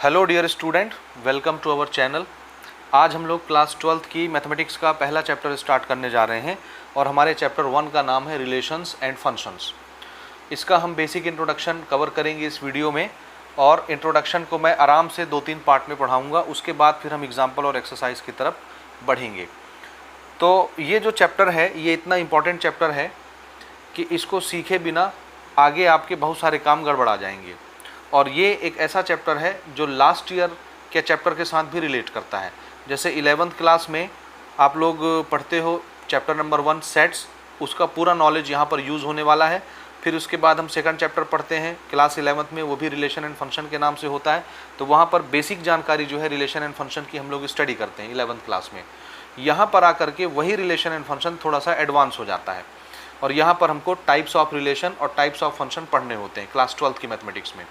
Hello dear student, welcome to our channel. आज हम लोग क्लास 12th की मैथमेटिक्स का पहला चैप्टर स्टार्ट करने जा रहे हैं और हमारे चैप्टर 1 का नाम है रिलेशंस एंड फंक्शंस। इसका हम बेसिक इंट्रोडक्शन कवर करेंगे इस वीडियो में और इंट्रोडक्शन को मैं आराम से 2-3 पार्ट में पढ़ाऊँगा। उसके बाद फिर हम एग्जाम्पल और एक्सरसाइज की तरफ बढ़ेंगे। तो ये जो चैप्टर है ये इतना इम्पॉर्टेंट चैप्टर है कि इसको सीखे बिना आगे आपके बहुत सारे काम गड़बड़ा जाएंगे। और ये एक ऐसा चैप्टर है जो लास्ट ईयर के चैप्टर के साथ भी रिलेट करता है। जैसे 11th क्लास में आप लोग पढ़ते हो चैप्टर नंबर 1 सेट्स, उसका पूरा नॉलेज यहाँ पर यूज़ होने वाला है। फिर उसके बाद हम सेकंड चैप्टर पढ़ते हैं क्लास 11th में, वो भी रिलेशन एंड फंक्शन के नाम से होता है। तो वहाँ पर बेसिक जानकारी जो है रिलेशन एंड फंक्शन की हम लोग स्टडी करते हैं 11th क्लास में। यहाँ पर आकर के वही रिलेशन एंड फंक्शन थोड़ा सा एडवांस हो जाता है और यहाँ पर हमको टाइप्स ऑफ रिलेशन और टाइप्स ऑफ फंक्शन पढ़ने होते हैं क्लास 12th की मैथमेटिक्स में।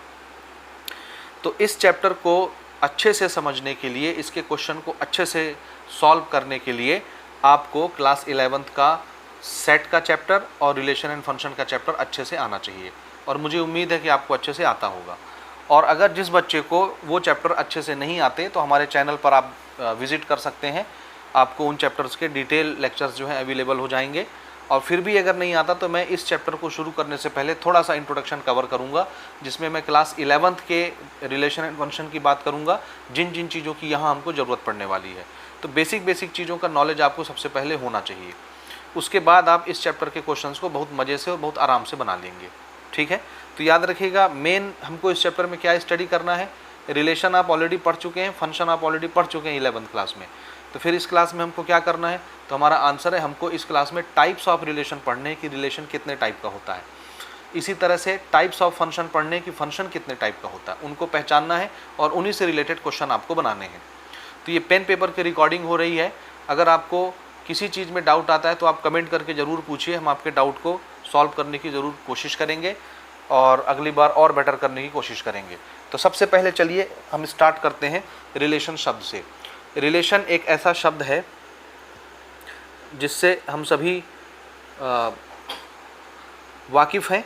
तो इस चैप्टर को अच्छे से समझने के लिए, इसके क्वेश्चन को अच्छे से सॉल्व करने के लिए आपको क्लास 11th का सेट का चैप्टर और रिलेशन एंड फंक्शन का चैप्टर अच्छे से आना चाहिए और मुझे उम्मीद है कि आपको अच्छे से आता होगा। और अगर जिस बच्चे को वो चैप्टर अच्छे से नहीं आते तो हमारे चैनल पर आप विज़िट कर सकते हैं। आपको उन चैप्टर्स के डिटेल लेक्चर्स जो हैं अवेलेबल हो जाएंगे। और फिर भी अगर नहीं आता तो मैं इस चैप्टर को शुरू करने से पहले थोड़ा सा इंट्रोडक्शन कवर करूंगा, जिसमें मैं क्लास 11th के रिलेशन एंड फंक्शन की बात करूंगा, जिन जिन चीज़ों की यहाँ हमको ज़रूरत पड़ने वाली है। तो बेसिक चीज़ों का नॉलेज आपको सबसे पहले होना चाहिए। उसके बाद आप इस चैप्टर के क्वेश्चंस को बहुत मज़े से और बहुत आराम से बना लेंगे। ठीक है, तो याद रखिएगा मेन हमको इस चैप्टर में क्या स्टडी करना है। रिलेशन आप ऑलरेडी पढ़ चुके हैं, फंक्शन आप ऑलरेडी पढ़ चुके हैं 11th क्लास में। तो फिर इस क्लास में हमको क्या करना है, तो हमारा आंसर है हमको इस क्लास में टाइप्स ऑफ रिलेशन पढ़ने की, रिलेशन कितने टाइप का होता है। इसी तरह से टाइप्स ऑफ फंक्शन पढ़ने की, फंक्शन कितने टाइप का होता है, उनको पहचानना है और उन्हीं से रिलेटेड क्वेश्चन आपको बनाने हैं। तो ये पेन पेपर की रिकॉर्डिंग हो रही है। अगर आपको किसी चीज़ में डाउट आता है तो आप कमेंट करके ज़रूर पूछिए, हम आपके डाउट को सॉल्व करने की ज़रूर कोशिश करेंगे और अगली बार और बेटर करने की कोशिश करेंगे। तो सबसे पहले चलिए हम स्टार्ट करते हैं रिलेशन शब्द से। रिलेशन एक ऐसा शब्द है जिससे हम सभी वाकिफ़ हैं।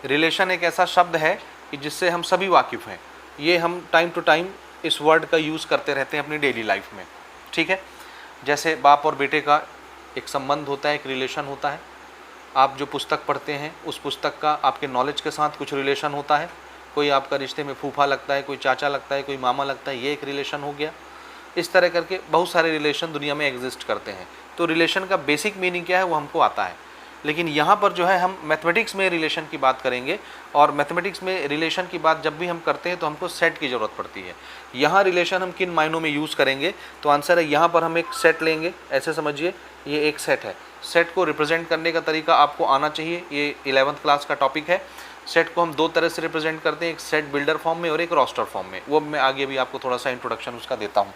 रिलेशन एक ऐसा शब्द है कि जिससे हम सभी वाकिफ़ हैं। ये हम टाइम टू टाइम इस वर्ड का यूज़ करते रहते हैं अपनी डेली लाइफ में। ठीक है, जैसे बाप और बेटे का एक संबंध होता है, एक रिलेशन होता है। आप जो पुस्तक पढ़ते हैं उस पुस्तक का आपके नॉलेज के साथ कुछ रिलेशन होता है। कोई आपका रिश्ते में फूफा लगता है, कोई चाचा लगता है, कोई मामा लगता है, ये एक रिलेशन हो गया। इस तरह करके बहुत सारे रिलेशन दुनिया में एग्जिस्ट करते हैं। तो रिलेशन का बेसिक मीनिंग क्या है वो हमको आता है। लेकिन यहाँ पर जो है हम मैथमेटिक्स में रिलेशन की बात करेंगे और मैथमेटिक्स में रिलेशन की बात जब भी हम करते हैं तो हमको सेट की ज़रूरत पड़ती है। यहाँ रिलेशन हम किन मायनों में यूज़ करेंगे, तो आंसर है यहाँ पर हम एक सेट लेंगे। ऐसे समझिए ये एक सेट है। सेट को रिप्रेजेंट करने का तरीका आपको आना चाहिए। ये 11th क्लास का टॉपिक है। सेट को हम दो तरह से रिप्रेजेंट करते हैं, एक सेट बिल्डर फॉर्म में और एक रोस्टर फॉर्म में। वो मैं आगे भी आपको थोड़ा सा इंट्रोडक्शन उसका देता हूँ।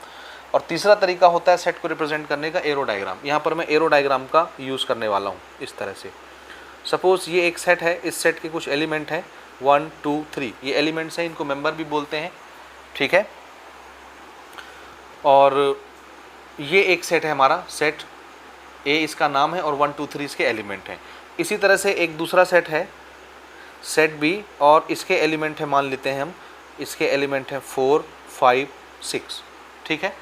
और तीसरा तरीका होता है सेट को रिप्रेजेंट करने का एरो डायग्राम। यहाँ पर मैं एरो डायग्राम का यूज़ करने वाला हूँ इस तरह से। सपोज़ ये एक सेट है, इस सेट के कुछ एलिमेंट हैं 1 2 3, ये एलिमेंट्स हैं, इनको मेंबर भी बोलते हैं। ठीक है, और ये एक सेट है हमारा, सेट ए इसका नाम है और 1 2 3 इसके एलिमेंट हैं। इसी तरह से एक दूसरा सेट है सेट बी और इसके एलिमेंट है, मान लेते हैं हम इसके एलिमेंट हैं 4 5 6। ठीक है,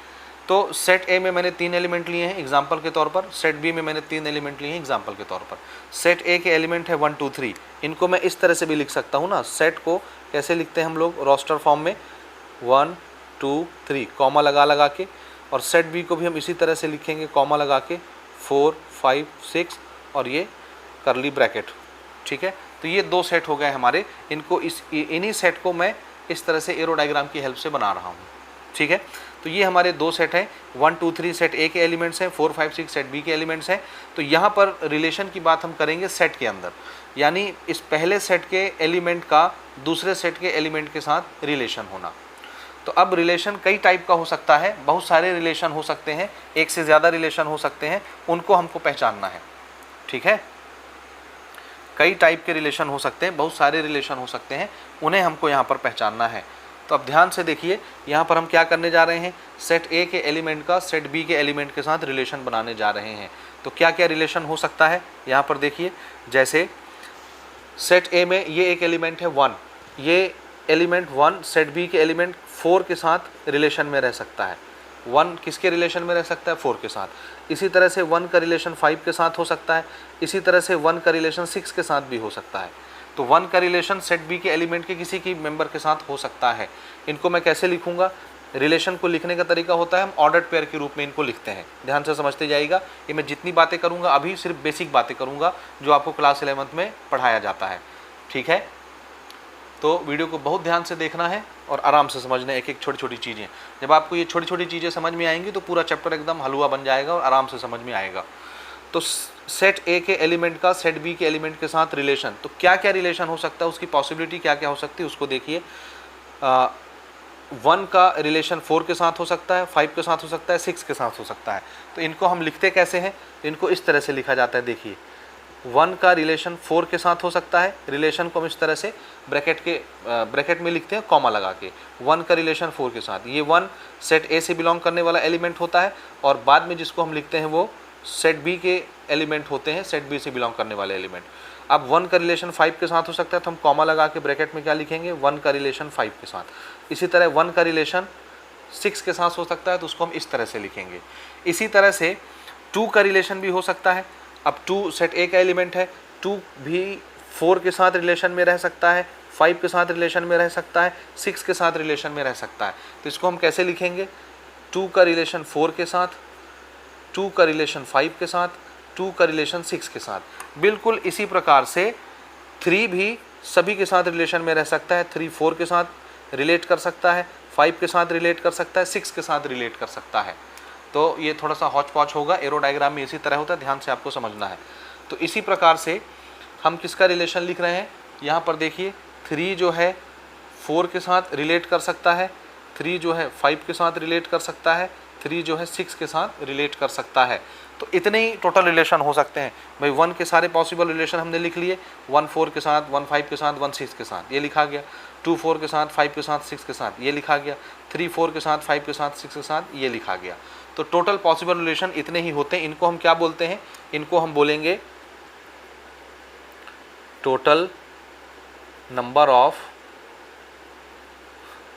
तो सेट ए में मैंने 3 एलिमेंट लिए हैं एग्जाम्पल के तौर पर, सेट बी में मैंने 3 एलिमेंट लिए हैं एग्जाम्पल के तौर पर। सेट ए के एलिमेंट है 1 2 3, इनको मैं इस तरह से भी लिख सकता हूँ ना। सेट को कैसे लिखते हैं हम लोग रोस्टर फॉर्म में 1 2 3 कॉमा लगा के, और सेट बी को भी हम इसी तरह से लिखेंगे कॉमा लगा के 4 5 6 और ये करली ब्रैकेट। ठीक है, तो ये 2 सेट हो गए हमारे। इनको इन्हीं सेट को मैं इस तरह से एरो डायग्राम की हेल्प से बना रहा हूँ। ठीक है, तो ये हमारे 2 सेट हैं। 1 2 3 सेट ए के एलिमेंट्स हैं, 4 5 6 सेट बी के एलिमेंट्स हैं। तो यहाँ पर रिलेशन की बात हम करेंगे सेट के अंदर, यानी इस पहले सेट के एलिमेंट का दूसरे सेट के एलिमेंट के साथ रिलेशन होना। तो अब रिलेशन कई टाइप का हो सकता है, बहुत सारे रिलेशन हो सकते हैं, एक से ज़्यादा रिलेशन हो सकते हैं, उनको हमको पहचानना है। ठीक है, कई टाइप के रिलेशन हो सकते हैं, बहुत सारे रिलेशन हो सकते हैं, उन्हें हमको यहाँ पर पहचानना है। तो अब ध्यान से देखिए, यहाँ पर हम क्या करने जा रहे हैं, सेट ए के एलिमेंट का सेट बी के एलिमेंट के साथ रिलेशन बनाने जा रहे हैं। तो क्या क्या रिलेशन हो सकता है यहाँ पर देखिए। जैसे सेट ए में ये एक एलिमेंट है 1, ये एलिमेंट 1 सेट बी के एलिमेंट 4 के साथ रिलेशन में रह सकता है। 1 किसके रिलेशन में रह सकता है? 4 के साथ। इसी तरह से 1 का रिलेशन 5 के साथ हो सकता है। इसी तरह से 1 का रिलेशन 6 के साथ भी हो सकता है। तो 1 का रिलेशन सेट बी के एलिमेंट के किसी की मेंबर के साथ हो सकता है। इनको मैं कैसे लिखूंगा? रिलेशन को लिखने का तरीका होता है हम ऑर्डर्ड पेयर के रूप में इनको लिखते हैं। ध्यान से समझते जाइएगा। ये मैं जितनी बातें करूंगा अभी सिर्फ बेसिक बातें करूंगा जो आपको क्लास 11th में पढ़ाया जाता है। ठीक है, तो वीडियो को बहुत ध्यान से देखना है और आराम से समझना है एक एक छोटी छोटी चीज़ें। जब आपको ये छोटी छोटी चीज़ें समझ में आएंगी तो पूरा चैप्टर एकदम हलवा बन जाएगा और आराम से समझ में आएगा। तो सेट ए के एलिमेंट का सेट बी के एलिमेंट के साथ रिलेशन, तो क्या क्या रिलेशन हो सकता है, उसकी पॉसिबिलिटी क्या क्या हो सकती है उसको देखिए। 1 का रिलेशन 4 के साथ हो सकता है, 5 के साथ हो सकता है, 6 के साथ हो सकता है। तो इनको हम लिखते कैसे हैं? इनको इस तरह से लिखा जाता है। देखिए 1 का रिलेशन 4 के साथ हो सकता है। रिलेशन को हम इस तरह से ब्रैकेट में लिखते हैं कॉमा लगा के। 1 का रिलेशन 4 के साथ, ये 1 सेट ए से बिलोंग करने वाला एलिमेंट होता है और बाद में जिसको हम लिखते हैं वो सेट बी के एलिमेंट होते हैं, सेट बी से बिलोंग करने वाले एलिमेंट। अब 1 का रिलेशन 5 के साथ हो सकता है तो हम कॉमा लगा के ब्रैकेट में क्या लिखेंगे? 1 का रिलेशन 5 के साथ। इसी तरह 1 का रिलेशन 6 के साथ हो सकता है तो उसको हम इस तरह से लिखेंगे। इसी तरह से 2 का रिलेशन भी हो सकता है। अब 2 सेट ए का एलिमेंट है, 2 भी 4 के साथ रिलेशन में रह सकता है, 5 के साथ रिलेशन में रह सकता है, 6 के साथ रिलेशन में रह सकता है। तो इसको हम कैसे लिखेंगे? 2 का रिलेशन 4 के साथ, 2 का रिलेशन 5 के साथ, 2 का रिलेशन 6 के साथ। बिल्कुल इसी प्रकार से 3 भी सभी के साथ रिलेशन में रह सकता है। 3 4 के साथ रिलेट कर सकता है, 5 के साथ रिलेट कर सकता है, 6 के साथ रिलेट कर सकता है। तो ये थोड़ा सा हौच पौच होगा, एरो डायग्राम में इसी तरह होता है, ध्यान से आपको समझना है। तो इसी प्रकार से हम किसका रिलेशन लिख रहे हैं? यहाँ पर देखिए 3 जो है 4 के साथ रिलेट कर सकता है, 3 जो है 5 के साथ रिलेट कर सकता है, 3 जो है 6 के साथ रिलेट कर सकता है। तो इतने ही टोटल रिलेशन हो सकते हैं भाई। 1 के सारे पॉसिबल रिलेशन हमने लिख लिए, 1 4 के साथ, 1 5 के साथ, 1 6 के साथ, ये लिखा गया। 2 4 के साथ, 5 के साथ, 6 के साथ, ये लिखा गया। 3 4 के साथ, 5 के साथ, 6 के साथ, ये लिखा गया। तो टोटल पॉसिबल रिलेशन इतने ही होते हैं। इनको हम क्या बोलते हैं? इनको हम बोलेंगे total number of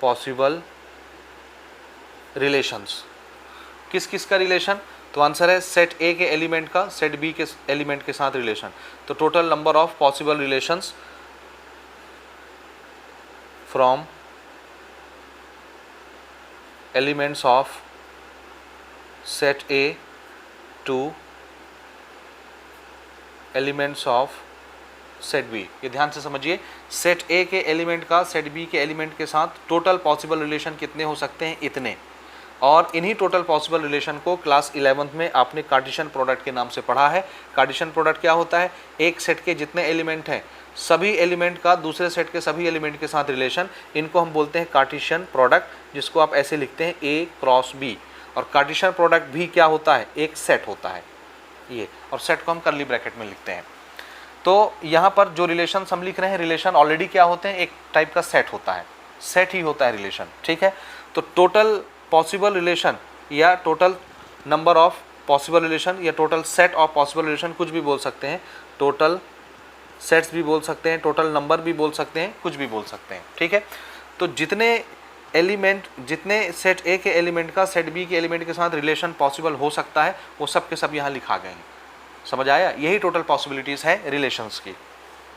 possible relations. किस किस का रिलेशन? तो आंसर है सेट ए के एलिमेंट का सेट बी के एलिमेंट के साथ रिलेशन। तो total number of possible relations from elements of set A to elements of set B. ये ध्यान से समझिए, सेट ए के एलिमेंट का सेट बी के एलिमेंट के साथ टोटल पॉसिबल रिलेशन कितने हो सकते हैं? इतने। और इन्हीं टोटल पॉसिबल रिलेशन को क्लास 11th में आपने कार्टेशियन प्रोडक्ट के नाम से पढ़ा है। कार्टेशियन प्रोडक्ट क्या होता है? एक सेट के जितने एलिमेंट हैं सभी एलिमेंट का दूसरे सेट के सभी एलिमेंट के साथ रिलेशन, इनको हम बोलते हैं कार्टेशियन प्रोडक्ट, जिसको आप ऐसे लिखते हैं ए क्रॉस बी। और कार्टेशियन प्रोडक्ट भी क्या होता है? एक सेट होता है ये, और सेट को हम कर्ली ब्रैकेट में लिखते हैं। तो यहाँ पर जो रिलेशन हम लिख रहे हैं, रिलेशन ऑलरेडी क्या होते हैं? एक टाइप का सेट होता है, सेट ही होता है रिलेशन। ठीक है, तो टोटल पॉसिबल रिलेशन या total number of possible relation या total set of possible relation, कुछ भी बोल सकते हैं। टोटल सेट्स भी बोल सकते हैं, टोटल नंबर भी बोल सकते हैं, कुछ भी बोल सकते हैं। ठीक है, तो जितने एलिमेंट, जितने सेट ए के एलिमेंट का सेट बी के एलिमेंट के साथ रिलेशन पॉसिबल हो सकता है वो सब के सब यहाँ लिखा गए हैं। समझ आया? यही टोटल पॉसिबिलिटीज़ है रिलेशंस की।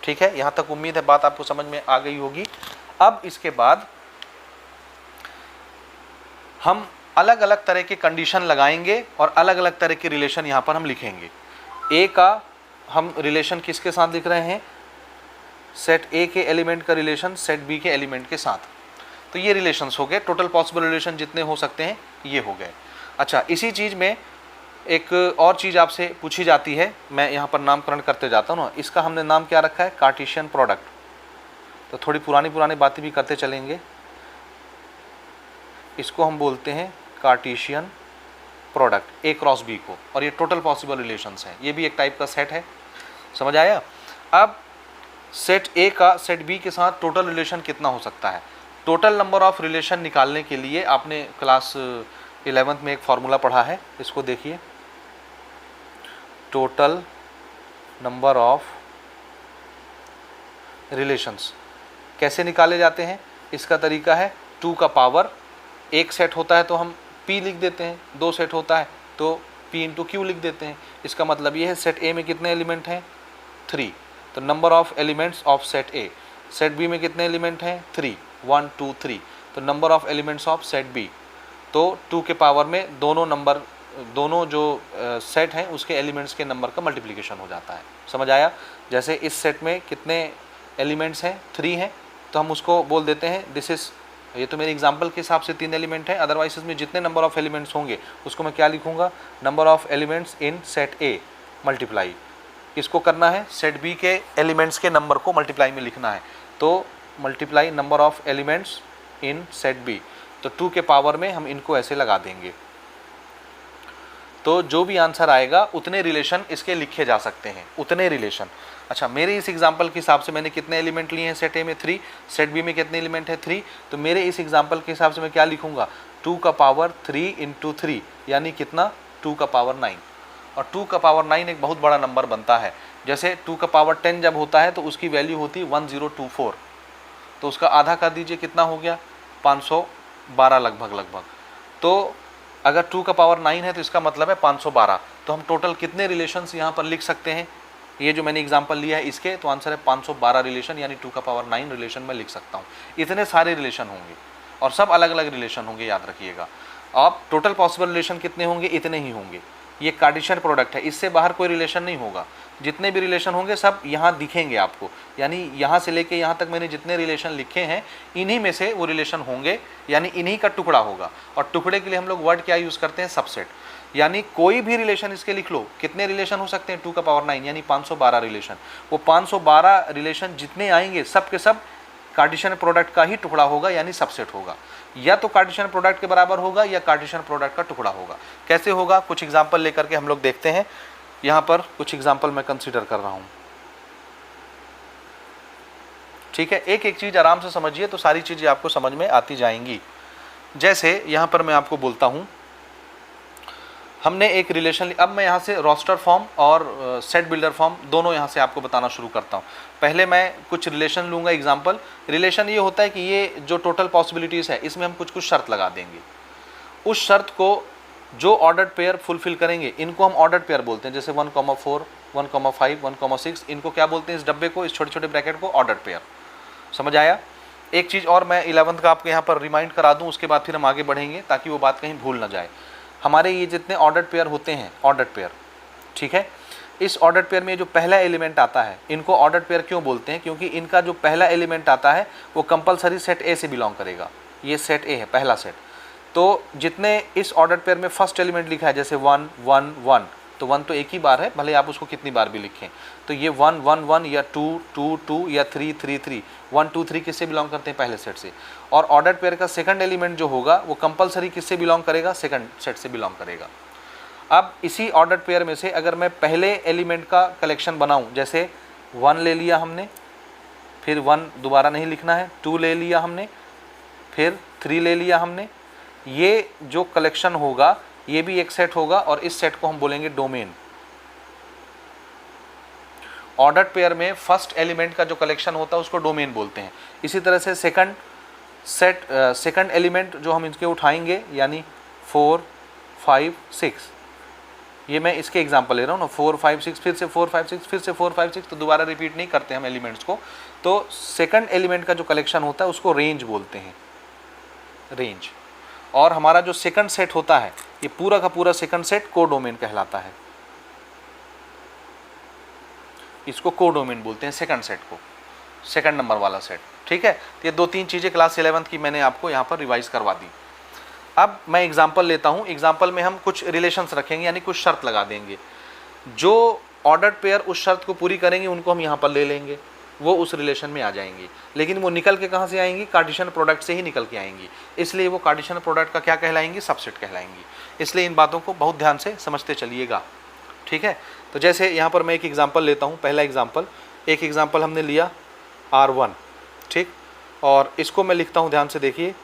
ठीक है, यहाँ तक उम्मीद है बात आपको समझ में आ गई होगी। अब इसके बाद हम अलग अलग तरह के कंडीशन लगाएंगे और अलग अलग तरह के रिलेशन यहाँ पर हम लिखेंगे। ए का हम रिलेशन किसके साथ लिख रहे हैं? सेट ए के एलिमेंट का रिलेशन सेट बी के एलिमेंट के साथ। तो ये रिलेशंस हो गए, टोटल पॉसिबल रिलेशन जितने हो सकते हैं ये हो गए। अच्छा, इसी चीज़ में एक और चीज़ आपसे पूछी जाती है, मैं यहाँ पर नामकरण करते जाता हूँ ना। इसका हमने नाम क्या रखा है? Cartesian product. तो थोड़ी पुरानी बातें भी करते चलेंगे। इसको हम बोलते हैं कार्टेशियन प्रोडक्ट, ए क्रॉस बी को, और ये टोटल पॉसिबल रिलेशंस हैं। ये भी एक टाइप का सेट है। समझ आया? अब सेट ए का सेट बी के साथ टोटल रिलेशन कितना हो सकता है? टोटल नंबर ऑफ रिलेशन निकालने के लिए आपने क्लास 11th में एक फॉर्मूला पढ़ा है, इसको देखिए। टोटल नंबर ऑफ रिलेशंस कैसे निकाले जाते हैं? इसका तरीका है 2 का पावर, एक सेट होता है तो हम p लिख देते हैं, 2 सेट होता है तो p इंटू क्यू लिख देते हैं। इसका मतलब ये है सेट A में कितने एलिमेंट हैं 3, तो number of elements of set A। Set B में कितने एलिमेंट हैं 3, 1 2 3, तो number of elements of set B। तो 2 के पावर में दोनों जो सेट हैं उसके एलिमेंट्स के नंबर का मल्टीप्लिकेशन हो जाता है। समझ आया? जैसे इस सेट में कितने एलिमेंट्स हैं 3 हैं, तो हम उसको बोल देते हैं दिस इज, ये तो मेरे एग्जांपल के हिसाब से 3 एलिमेंट है, अदरवाइज इसमें जितने नंबर ऑफ एलिमेंट्स होंगे उसको मैं क्या लिखूंगा, number of elements in set A multiply, इसको करना है सेट B के एलिमेंट्स के नंबर को मल्टीप्लाई में लिखना है, तो multiply number of elements in set B। तो 2 के पावर में हम इनको ऐसे लगा देंगे, तो जो भी आंसर आएगा उतने रिलेशन इसके लिखे जा सकते हैं, उतने रिलेशन। अच्छा, मेरे इस एग्जांपल के हिसाब से मैंने कितने एलिमेंट लिए हैं सेट A में 3, सेट B में कितने एलिमेंट है 3, तो मेरे इस एग्जांपल के हिसाब से मैं क्या लिखूंगा 2 का पावर 3 इंटू 3 यानी कितना 2 का पावर 9। और 2 का पावर 9 एक बहुत बड़ा नंबर बनता है। जैसे 2 का पावर 10 जब होता है तो उसकी वैल्यू होती है 1024, तो उसका आधा कर दीजिए कितना हो गया 512 लगभग। तो अगर 2 का पावर 9 है तो इसका मतलब है 512। तो हम टोटल कितने रिलेशंस यहाँ पर लिख सकते हैं, ये जो मैंने एग्जांपल लिया है इसके, तो आंसर है 512 रिलेशन, यानी 2 का पावर 9 रिलेशन में लिख सकता हूँ। इतने सारे रिलेशन होंगे और सब अलग अलग रिलेशन होंगे, याद रखिएगा। अब टोटल पॉसिबल रिलेशन कितने होंगे, इतने ही होंगे। ये कार्टेशियन प्रोडक्ट है, इससे बाहर कोई रिलेशन नहीं होगा। जितने भी रिलेशन होंगे सब यहाँ दिखेंगे आपको, यानी यहाँ से लेके यहाँ तक मैंने जितने रिलेशन लिखे हैं इन्हीं में से वो रिलेशन होंगे, यानी इन्हीं का टुकड़ा होगा। और टुकड़े के लिए हम लोग वर्ड क्या यूज़ करते हैं, सबसेट। यानी कोई भी रिलेशन इसके लिख लो, कितने रिलेशन हो सकते हैं 2 का पावर 9 यानी 512 रिलेशन। वो 512 रिलेशन जितने आएंगे सब के सब कार्टेशियन प्रोडक्ट का ही टुकड़ा होगा, यानी सबसेट होगा। या तो कार्टेशियन प्रोडक्ट के बराबर होगा या कार्टेशियन प्रोडक्ट का टुकड़ा होगा। कैसे होगा, कुछ एग्जांपल लेकर के हम लोग देखते हैं। यहाँ पर कुछ एग्जांपल मैं कंसीडर कर रहा हूँ, ठीक है। एक एक चीज़ आराम से समझिए तो सारी चीज़ें आपको समझ में आती जाएंगी। जैसे यहाँ पर मैं आपको बोलता हूँ, हमने एक रिलेशन, अब मैं यहाँ से रोस्टर फॉर्म और सेट बिल्डर फॉर्म दोनों यहाँ से आपको बताना शुरू करता हूँ। पहले मैं कुछ रिलेशन लूँगा एग्जांपल। रिलेशन ये होता है कि ये जो टोटल पॉसिबिलिटीज़ है इसमें हम कुछ शर्त लगा देंगे। उस शर्त को जो ऑर्डर्ड पेयर फुलफिल करेंगे इनको हम ऑर्डर्ड पेयर बोलते हैं। जैसे 1,4, 1,5, 1,6 इनको क्या बोलते हैं, इस डब्बे को, इस छोटे छोटे ब्रैकेट को ऑर्डर्ड पेयर। समझ आया? एक चीज़ और मैं 11th का आपको यहाँ पर रिमाइंड करा दूँ, उसके बाद फिर हम आगे बढ़ेंगे ताकि वो बात कहीं भूल ना जाए। हमारे ये जितने ऑर्डर्ड पेयर होते हैं, ऑर्डर्ड पेयर, ठीक है, इस ऑर्डर्ड पेयर में जो पहला एलिमेंट आता है इनको ऑर्डर्ड पेयर क्यों बोलते हैं, क्योंकि इनका जो पहला एलिमेंट आता है वो कंपलसरी सेट ए से बिलोंग करेगा। ये सेट ए है, पहला सेट। तो जितने इस ऑर्डर्ड पेयर में फर्स्ट एलिमेंट लिखा है, जैसे 1 1 1, तो 1 तो एक ही बार है, भले आप उसको कितनी बार भी लिखें। तो ये 1 1 1 या 2 2 2 या 3 3 3, 1 2 3 किससे बिलोंग करते हैं, पहले सेट से। और ऑर्डर्ड पेयर का सेकंड एलिमेंट जो होगा वो कंपलसरी किससे बिलोंग करेगा, सेकंड सेट से बिलोंग करेगा। अब इसी ऑर्डर्ड पेयर में से अगर मैं पहले एलिमेंट का कलेक्शन बनाऊं, जैसे 1 ले लिया हमने, फिर 1 दोबारा नहीं लिखना है, 2 ले लिया हमने, फिर 3 ले लिया हमने, ये जो कलेक्शन होगा ये भी एक सेट होगा और इस सेट को हम बोलेंगे डोमेन। ऑर्डर्ड पेयर में फर्स्ट एलिमेंट का जो कलेक्शन होता है उसको डोमेन बोलते हैं। इसी तरह से सेकंड एलिमेंट जो हम इनके उठाएंगे, यानी 4 5 6, ये मैं इसके एग्जांपल ले रहा हूँ ना, 4 5 6, फिर से 4 5 6, फिर से 4 5 6, तो दोबारा रिपीट नहीं करते हम एलिमेंट्स को। तो सेकंड एलिमेंट का जो कलेक्शन होता है उसको रेंज बोलते हैं, रेंज। और हमारा जो सेकंड सेट होता है, ये पूरा का पूरा सेकंड सेट कोडोमेन कहलाता है। इसको कोडोमेन बोलते हैं सेकंड सेट को, सेकंड नंबर वाला सेट, ठीक है। तो ये 2-3 चीज़ें क्लास 11th की मैंने आपको यहाँ पर रिवाइज करवा दी। अब मैं एग्जांपल लेता हूँ। एग्जांपल में हम कुछ रिलेशंस रखेंगे, यानी कुछ शर्त लगा देंगे। जो ऑर्डर्ड पेयर उस शर्त को पूरी करेंगे उनको हम यहाँ पर ले लेंगे, वो उस रिलेशन में आ जाएंगी। लेकिन वो निकल के कहाँ से आएंगी, कार्टेशियन प्रोडक्ट से ही निकल के आएंगी। इसलिए वो कार्टेशियन प्रोडक्ट का क्या कहलाएंगी, सबसेट कहलाएंगी। इसलिए इन बातों को बहुत ध्यान से समझते चलिएगा, ठीक है। तो जैसे यहाँ पर मैं एक एग्जांपल लेता हूँ। पहला एग्जांपल, एक एग्जांपल हमने लिया R1, ठीक, और इसको मैं लिखता हूँ, ध्यान से देखिए।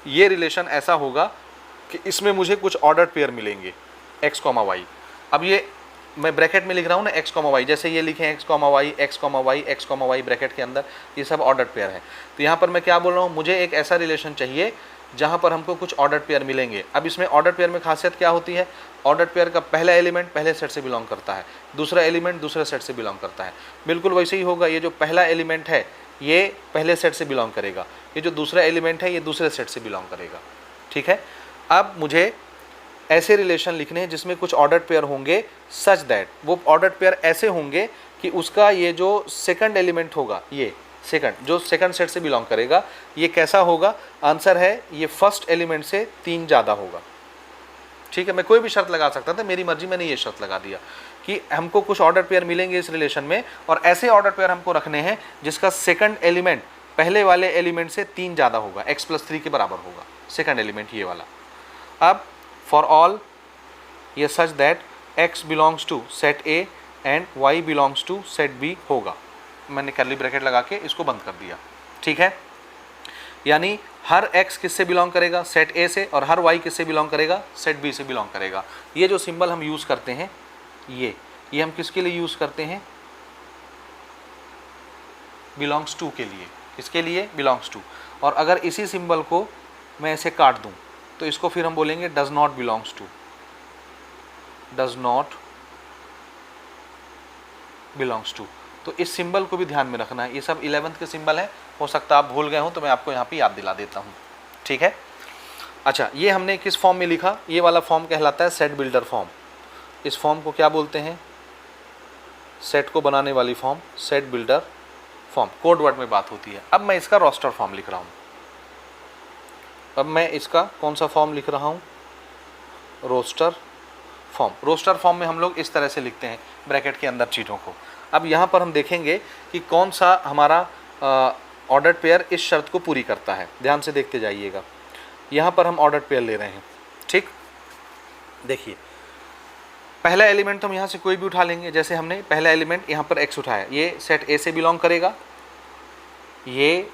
ये रिलेशन ऐसा होगा कि इसमें मुझे कुछ ऑर्डर्ड पेयर मिलेंगे x, y। अब ये मैं ब्रैकेट में लिख रहा हूँ ना एक्स कॉमा वाई, जैसे ये लिखे X comma Y X comma Y X comma Y bracket के अंदर, ये सब ऑर्डर पेयर है। तो यहाँ पर मैं क्या बोल रहा हूँ, मुझे एक ऐसा रिलेशन चाहिए जहाँ पर हमको कुछ ऑर्डर पेयर मिलेंगे। अब इसमें ऑर्डर पेयर में खासियत क्या होती है, ऑर्डर पेयर का पहला एलिमेंट पहले सेट से बिलोंग करता है, दूसरा एलिमेंट दूसरे सेट से बिलोंग करता है। बिल्कुल वैसे ही होगा, ये जो पहला एलिमेंट है ये पहले सेट से बिलोंग करेगा, ये जो दूसरा एलिमेंट है ये दूसरे सेट से बिलोंग करेगा। ठीक है, अब मुझे ऐसे रिलेशन लिखने हैं जिसमें कुछ ऑर्डर पेयर होंगे सच दैट, वो ऑर्डर पेयर ऐसे होंगे कि उसका ये जो सेकंड एलिमेंट होगा, ये सेकंड जो सेकंड सेट से बिलोंग करेगा, ये कैसा होगा, आंसर है ये फर्स्ट एलिमेंट से 3 ज़्यादा होगा। ठीक है, मैं कोई भी शर्त लगा सकता था, मेरी मर्जी, मैंने ये शर्त लगा दिया कि हमको कुछ ऑर्डर पेयर मिलेंगे इस रिलेशन में, और ऐसे ऑर्डर पेयर हमको रखने हैं जिसका सेकंड एलिमेंट पहले वाले एलिमेंट से 3 ज़्यादा होगा, x+3 के बराबर होगा सेकंड एलिमेंट ये वाला। अब फॉर ऑल ये such that x belongs to set A and y belongs to set B होगा। मैंने कर्ली ब्रैकेट लगा के इसको बंद कर दिया। ठीक है, यानी हर x किससे बिलोंग करेगा, सेट A से, और हर y किससे बिलोंग करेगा, सेट B से बिलोंग करेगा। ये जो सिंबल हम यूज़ करते हैं ये हम किसके लिए यूज़ करते हैं, बिलोंग्स टू के लिए। किसके लिए, बिलोंग्स टू। और अगर इसी सिंबल को मैं ऐसे काट दूं तो इसको फिर हम बोलेंगे does not belongs to, does not belongs to. तो इस सिंबल को भी ध्यान में रखना है, ये सब 11th के सिंबल हैं, हो सकता है आप भूल गए हो तो मैं आपको यहाँ पे याद दिला देता हूँ। ठीक है, अच्छा ये हमने किस फॉर्म में लिखा, ये वाला फॉर्म कहलाता है सेट बिल्डर फॉर्म। इस फॉर्म को क्या बोलते हैं, सेट को बनाने वाली form, set builder form, code word में बात होती है। अब मैं इसका रोस्टर फॉर्म लिख रहा हूँ, अब मैं इसका कौन सा फॉर्म लिख रहा हूँ, रोस्टर फॉर्म। रोस्टर फॉर्म में हम लोग इस तरह से लिखते हैं ब्रैकेट के अंदर चीज़ों को। अब यहाँ पर हम देखेंगे कि कौन सा हमारा ऑर्डर पेयर इस शर्त को पूरी करता है, ध्यान से देखते जाइएगा। यहाँ पर हम ऑर्डर पेयर ले रहे हैं। ठीक, देखिए पहला एलिमेंट तो हम यहाँ से कोई भी उठा लेंगे, जैसे हमने पहला एलिमेंट यहाँ पर x उठाया, ये सेट A से बिलोंग करेगा, ये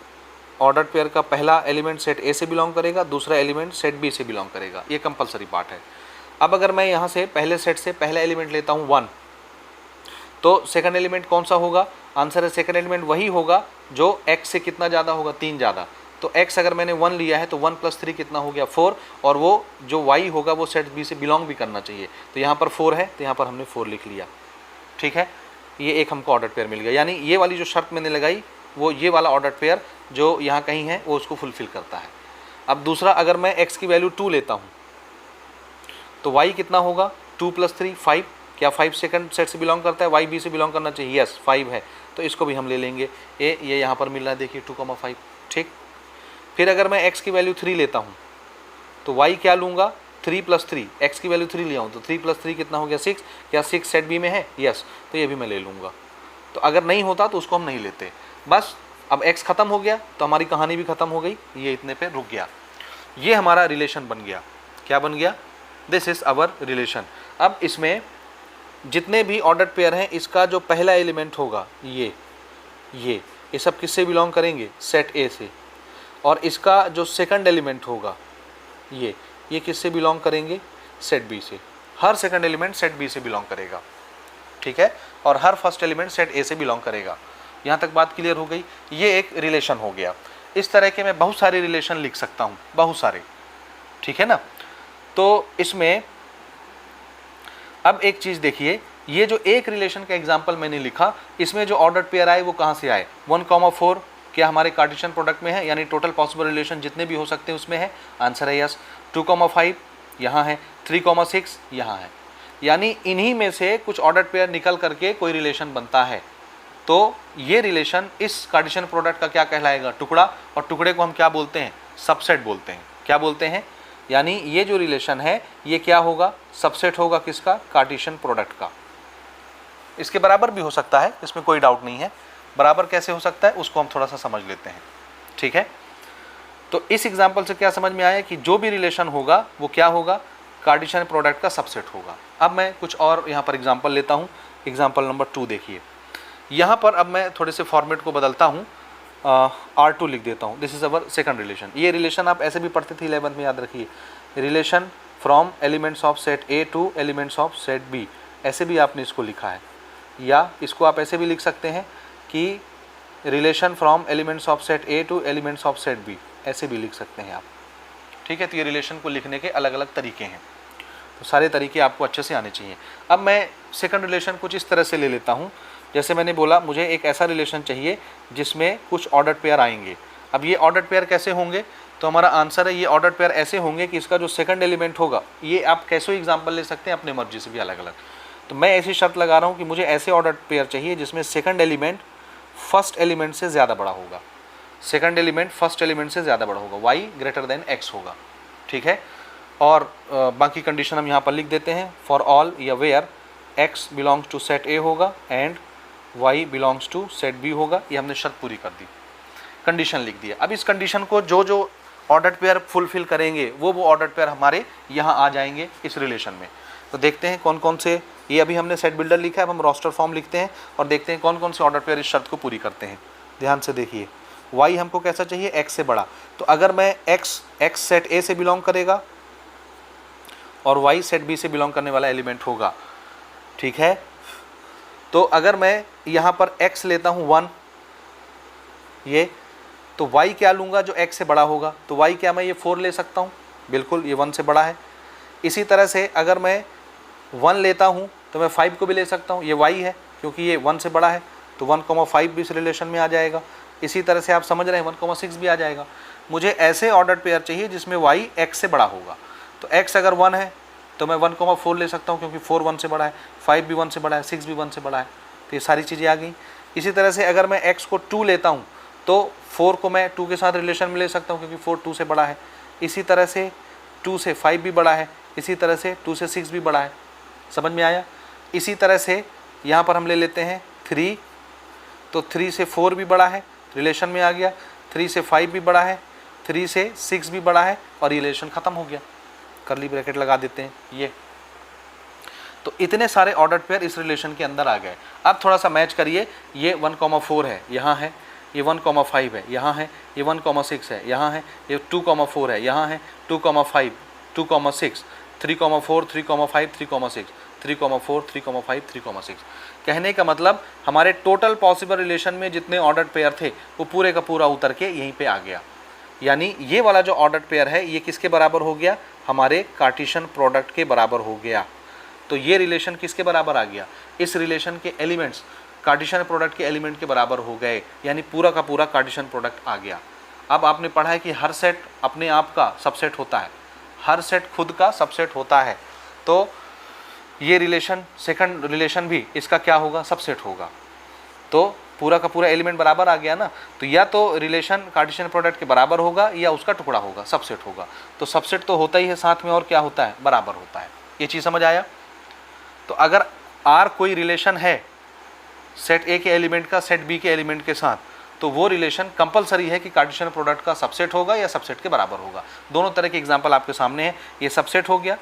ऑर्डर पेयर का पहला एलिमेंट सेट A से बिलोंग करेगा, दूसरा एलिमेंट सेट B से बिलोंग करेगा, ये कंपलसरी पार्ट है। अब अगर मैं यहाँ से पहले सेट से पहला एलिमेंट लेता हूँ 1, तो सेकंड एलिमेंट कौन सा होगा, आंसर है सेकंड एलिमेंट वही होगा जो x से कितना ज़्यादा होगा, 3 ज़्यादा। तो x अगर मैंने 1 लिया है तो 1 + 3 कितना हो गया, 4, और वो जो y होगा वो सेट B से बिलोंग भी करना चाहिए। तो यहाँ पर 4 है तो यहाँ पर हमने 4 लिख लिया। ठीक है, ये एक हमको ऑर्डर पेयर मिल गया, यानी ये वाली जो शर्त मैंने लगाई वो ये वाला ऑर्डर पेयर जो यहाँ कहीं है वो उसको फुलफिल करता है। अब दूसरा, अगर मैं x की वैल्यू 2 लेता हूँ तो y कितना होगा, 2 + 3 5, क्या 5 सेकंड सेट से बिलोंग करता है, y B से बिलोंग करना चाहिए, यस 5 है, तो इसको भी हम ले लेंगे। ये यहाँ पर मिल रहा है, देखिए 2,5। ठीक, फिर अगर मैं x की वैल्यू 3 लेता हूँ तो y क्या लूँगा, 3 + 3, x की वैल्यू 3 लिया हूँ तो 3 + 3 कितना हो गया, 6, क्या 6 सेट B में है, यस, तो ये भी मैं ले लूँगा। तो अगर नहीं होता तो उसको हम नहीं लेते। बस अब x ख़त्म हो गया तो हमारी कहानी भी ख़त्म हो गई, ये इतने पे रुक गया। ये हमारा रिलेशन बन गया। क्या बन गया, दिस इज़ आवर रिलेशन। अब इसमें जितने भी ऑर्डर पेयर हैं, इसका जो पहला एलिमेंट होगा ये सब किससे बिलोंग करेंगे, सेट A से, और इसका जो सेकंड एलिमेंट होगा ये किससे बिलोंग करेंगे, सेट B से। हर सेकंड एलिमेंट सेट B से बिलोंग करेगा। ठीक है, और हर फर्स्ट एलिमेंट सेट A से बिलोंग करेगा। यहाँ तक बात क्लियर हो गई, ये एक रिलेशन हो गया। इस तरह के मैं बहुत सारे रिलेशन लिख सकता हूँ, बहुत सारे। ठीक है ना, तो इसमें अब एक चीज़ देखिए, ये जो एक रिलेशन का एग्जांपल मैंने लिखा, इसमें जो ऑर्डर पेयर आए वो कहाँ से आए, 1,4 क्या हमारे कार्टेशियन प्रोडक्ट में है, यानी टोटल पॉसिबल रिलेशन जितने भी हो सकते हैं उसमें है, आंसर है यस। 2,5 यहाँ है, 3,6 यहाँ है, यानी इन्हीं में से कुछ ऑर्डर पेयर निकल करके कोई रिलेशन बनता है। तो ये रिलेशन इस कार्टेशियन प्रोडक्ट का क्या कहलाएगा, टुकड़ा, और टुकड़े को हम क्या बोलते हैं, सबसेट बोलते हैं। क्या बोलते हैं, यानी ये जो रिलेशन है ये क्या होगा, सबसेट होगा किसका, कार्टेशियन प्रोडक्ट का। इसके बराबर भी हो सकता है, इसमें कोई डाउट नहीं है। बराबर कैसे हो सकता है उसको हम थोड़ा सा समझ लेते हैं। ठीक है, तो इस एग्जाम्पल से क्या समझ में आया कि जो भी रिलेशन होगा वो क्या होगा, कार्टेशियन प्रोडक्ट का सबसेट होगा। अब मैं कुछ और यहाँ पर एग्जाम्पल लेता हूँ। एग्जाम्पल नंबर 2 देखिए, यहाँ पर अब मैं थोड़े से फॉर्मेट को बदलता हूँ, R2 लिख देता हूँ। This is our second relation. ये रिलेशन आप ऐसे भी पढ़ते थे 11th में, याद रखिए, relation from elements of set A to elements of set B ऐसे भी आपने इसको लिखा है, या इसको आप ऐसे भी लिख सकते हैं कि relation from elements of set A to elements of set B, ऐसे भी लिख सकते हैं आप। ठीक है, तो ये रिलेशन को लिखने के अलग अलग तरीके हैं, तो सारे तरीके आपको अच्छे से आने चाहिए। अब मैं सेकंड रिलेशन कुछ इस तरह से ले लेता हूँ, जैसे मैंने बोला मुझे एक ऐसा रिलेशन चाहिए जिसमें कुछ ऑर्डर्ड पेयर आएंगे। अब ये ऑर्डर्ड पेयर कैसे होंगे, तो हमारा आंसर है ये ऑर्डर्ड पेयर ऐसे होंगे कि इसका जो सेकंड एलिमेंट होगा, ये आप कैसे एग्जाम्पल ले सकते हैं अपने मर्जी से भी अलग अलग। तो मैं ऐसी शर्त लगा रहा हूँ कि मुझे ऐसे ऑर्डर्ड पेयर चाहिए जिसमें सेकंड एलिमेंट फर्स्ट एलिमेंट से ज़्यादा बड़ा होगा, सेकंड एलिमेंट फर्स्ट एलिमेंट से ज़्यादा बड़ा होगा, y ग्रेटर देन x होगा। ठीक है, और बाकी कंडीशन हम यहाँ पर लिख देते हैं, फॉर ऑल या where x belongs to set a होगा and y belongs to set b होगा। ये हमने शर्त पूरी कर दी, कंडीशन लिख दिया। अब इस कंडीशन को जो जो ऑर्डर्ड पेयर फुलफिल करेंगे वो ऑर्डर्ड पेयर हमारे यहाँ आ जाएंगे इस रिलेशन में। तो देखते हैं कौन कौन से, ये अभी हमने सेट बिल्डर लिखा है, अब हम रोस्टर फॉर्म लिखते हैं और देखते हैं कौन कौन से ऑर्डर पेयर इस शर्त को पूरी करते हैं। ध्यान से देखिए, y हमको कैसा चाहिए, x से बड़ा। तो अगर मैं x सेट a से बिलोंग करेगा और y सेट b से बिलोंग करने वाला एलिमेंट होगा। ठीक है, तो अगर मैं यहाँ पर x लेता हूँ 1, ये तो y क्या लूँगा जो x से बड़ा होगा, तो y क्या मैं ये 4 ले सकता हूँ, बिल्कुल ये 1 से बड़ा है। इसी तरह से अगर मैं 1 लेता हूँ तो मैं 5 को भी ले सकता हूँ, ये y है क्योंकि ये 1 से बड़ा है, तो 1,5 भी इस रिलेशन में आ जाएगा। इसी तरह से आप समझ रहे हैं 1,6 भी आ जाएगा। मुझे ऐसे ऑर्डर्ड पेयर चाहिए जिसमें y x से बड़ा होगा। तो x अगर 1 है तो मैं 1,4 ले सकता हूँ क्योंकि 4 1 से बड़ा है, 5 भी 1 से बड़ा है, 6 भी 1 से बड़ा है, तो ये सारी चीज़ें आ गई। इसी तरह से अगर मैं x को 2 लेता हूँ तो 4 को मैं 2 के साथ रिलेशन में ले सकता हूँ क्योंकि 4 2 से बड़ा है। इसी तरह से 2 से 5 भी बड़ा है, इसी तरह से 2 से 6 भी बड़ा है। समझ में आया? इसी तरह से यहाँ पर हम ले लेते हैं 3, तो 3 से 4 भी बड़ा है, रिलेशन में आ गया। 3 से 5 भी बड़ा है, 3 से 6 भी बड़ा है और रिलेशन ख़त्म हो गया। कर्ली ब्रैकेट लगा देते हैं ये। तो इतने सारे ऑर्डर्ड पेयर इस रिलेशन के अंदर आ गए। अब थोड़ा सा मैच करिए, ये 1,4 है, यहाँ है, ये 1,5 है, यहाँ है, ये 1,6 है, यहाँ है, ये 2,4 है, यहाँ है, 2,5, 2,6, 3,4, 3,5, 3,6, 3,4, 3,5, 3,6। कहने का मतलब हमारे टोटल पॉसिबल रिलेशन में जितने ऑर्डर्ड पेयर थे वो पूरे का पूरा उतर के यहीं पे आ गया। यानी ये वाला जो ऑर्डर्ड पेयर है ये किसके बराबर हो गया, हमारे कार्टेशियन प्रोडक्ट के बराबर हो गया। तो ये रिलेशन किसके बराबर आ गया, इस रिलेशन के एलिमेंट्स कार्टेशियन प्रोडक्ट के एलिमेंट के बराबर हो गए, यानी पूरा का पूरा कार्टेशियन प्रोडक्ट आ गया। अब आपने पढ़ा है कि हर सेट अपने आप का सबसेट होता है, हर सेट खुद का सबसेट होता है। तो ये रिलेशन, सेकंड रिलेशन भी इसका क्या होगा, सबसेट होगा। तो पूरा का पूरा एलिमेंट बराबर आ गया ना, तो या तो रिलेशन कार्टेशियन प्रोडक्ट के बराबर होगा या उसका टुकड़ा होगा, सबसेट होगा। तो सबसेट तो होता ही है, साथ में और क्या होता है, बराबर होता है। ये चीज़ समझ आया? तो अगर R कोई रिलेशन है सेट A के एलिमेंट का सेट B के एलिमेंट के साथ, तो वो रिलेशन कंपलसरी है कि कार्टेशियन प्रोडक्ट का सबसेट होगा या सबसेट के बराबर होगा। दोनों तरह के एग्जांपल आपके सामने हैं। ये सबसेट हो गया,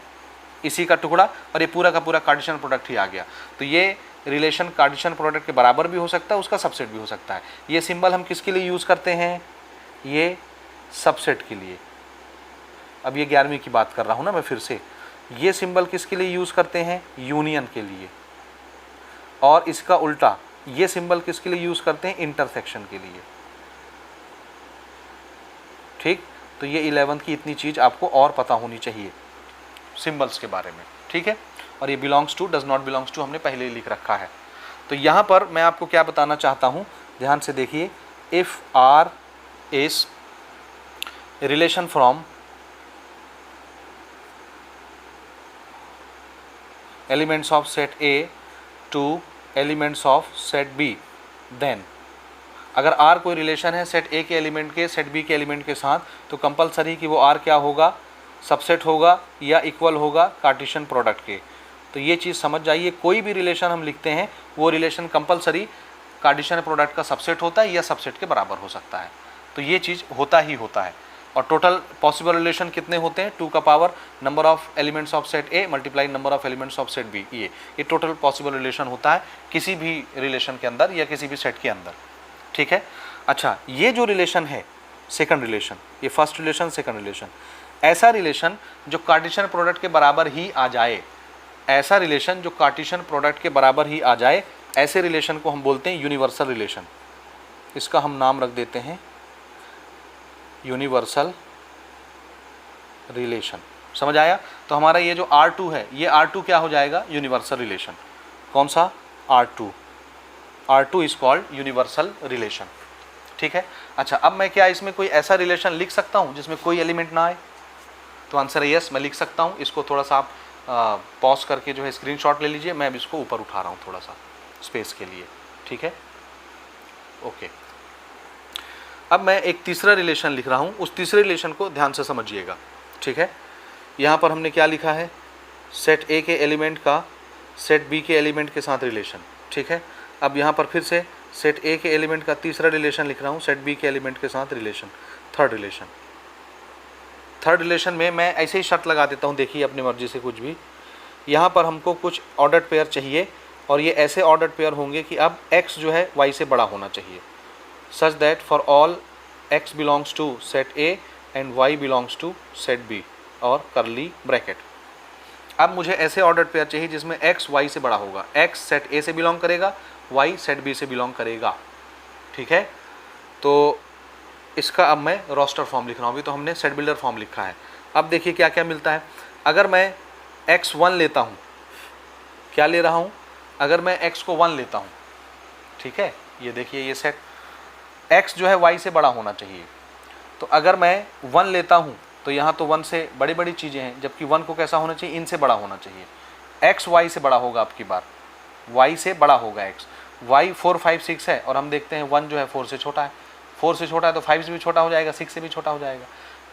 इसी का टुकड़ा, और ये पूरा का पूरा कार्टेशियन प्रोडक्ट ही आ गया। तो ये रिलेशन कार्टेशियन प्रोडक्ट के बराबर भी हो सकता है, उसका सबसेट भी हो सकता है। ये सिंबल हम किसके लिए यूज़ करते हैं, ये सबसेट के लिए। अब ये 11वीं की बात कर रहा हूँ ना मैं फिर से। ये सिंबल किसके लिए यूज़ करते हैं, यूनियन के लिए। और इसका उल्टा ये सिंबल किसके लिए यूज़ करते हैं, इंटरसेक्शन के लिए। ठीक, तो ये 11th की इतनी चीज़ आपको और पता होनी चाहिए सिंबल्स के बारे में। ठीक है, और ये belongs to, does not belongs to हमने पहले ही लिख रखा है। तो यहाँ पर मैं आपको क्या बताना चाहता हूँ, ध्यान से देखिए। If R is relation from elements of set A to elements of set B, then अगर R कोई रिलेशन है सेट A के एलिमेंट के सेट B के एलिमेंट के साथ, तो कंपलसरी कि वो R क्या होगा, सबसेट होगा या इक्वल होगा कार्टेशियन प्रोडक्ट के। तो ये चीज़ समझ जाइए, कोई भी रिलेशन हम लिखते हैं वो रिलेशन कंपलसरी कार्टेशियन प्रोडक्ट का सबसेट होता है या सबसेट के बराबर हो सकता है। तो ये चीज़ होता ही होता है। और टोटल पॉसिबल रिलेशन कितने होते हैं, 2 का power number of elements of set A multiply number of elements of set B। ये टोटल पॉसिबल रिलेशन होता है किसी भी रिलेशन के अंदर या किसी भी सेट के अंदर। ठीक है, अच्छा, ये जो रिलेशन है सेकंड रिलेशन, ये फर्स्ट रिलेशन सेकंड रिलेशन, ऐसा रिलेशन जो कार्टेशियन प्रोडक्ट के बराबर ही आ जाए, ऐसा रिलेशन जो कार्टेशियन प्रोडक्ट के बराबर ही आ जाए, ऐसे रिलेशन को हम बोलते हैं यूनिवर्सल रिलेशन। इसका हम नाम रख देते हैं यूनिवर्सल रिलेशन। समझ आया? तो हमारा ये जो R2 है, ये R2 क्या हो जाएगा? Universal relation. कौन सा? R2। R2 is called universal relation. ठीक है। अच्छा, अब मैं क्या इसमें कोई ऐसा रिलेशन लिख सकता हूँ जिसमें कोई एलिमेंट ना आए? तो आंसर है यस, मैं लिख सकता हूँ। इसको थोड़ा सा आप पॉज करके जो है स्क्रीनशॉट ले लीजिए। मैं अब इसको ऊपर उठा रहा हूँ थोड़ा सा स्पेस के लिए। ठीक है, ओके। अब मैं एक तीसरा रिलेशन लिख रहा हूँ, उस तीसरे रिलेशन को ध्यान से समझिएगा। ठीक है, यहाँ पर हमने क्या लिखा है? सेट ए के एलिमेंट का सेट बी के एलिमेंट के साथ रिलेशन। ठीक है, अब यहाँ पर फिर से सेट ए के एलिमेंट का तीसरा रिलेशन लिख रहा हूँ, सेट बी के एलिमेंट के साथ relation, third relation. Third relation में मैं ऐसे ही शर्त लगा देता हूँ, देखिए अपनी मर्जी से कुछ भी। यहाँ पर हमको कुछ ऑर्डर्ड पेयर चाहिए और ये ऐसे ऑर्डर्ड पेयर होंगे कि अब x जो है y से बड़ा होना चाहिए, such that for all x belongs to set a and y belongs to set b और करली ब्रैकेट। अब मुझे ऐसे ऑर्डर्ड पेयर चाहिए जिसमें x y से बड़ा होगा। x सेट a से बिलोंग करेगा, y सेट b से बिलोंग करेगा। ठीक है, तो इसका अब मैं रोस्टर फॉर्म लिख रहा हूँ। अभी तो हमने सेट बिल्डर फॉर्म लिखा है। अब देखिए क्या क्या मिलता है। अगर मैं x1 लेता हूँ, क्या ले रहा हूँ? अगर मैं x को 1 लेता हूँ, ठीक है, ये देखिए ये सेट x जो है y से बड़ा होना चाहिए। तो अगर मैं 1 लेता हूँ तो यहाँ तो 1 से बड़ी बड़ी चीज़ें हैं, जबकि 1 को कैसा होना चाहिए? इनसे बड़ा होना चाहिए। x y से बड़ा होगा, आपकी बार y से बड़ा होगा x। y 4 5 6 है और हम देखते हैं 1 जो है 4 से छोटा है। 4 से छोटा है तो 5 से भी छोटा हो जाएगा, 6 से भी छोटा हो जाएगा।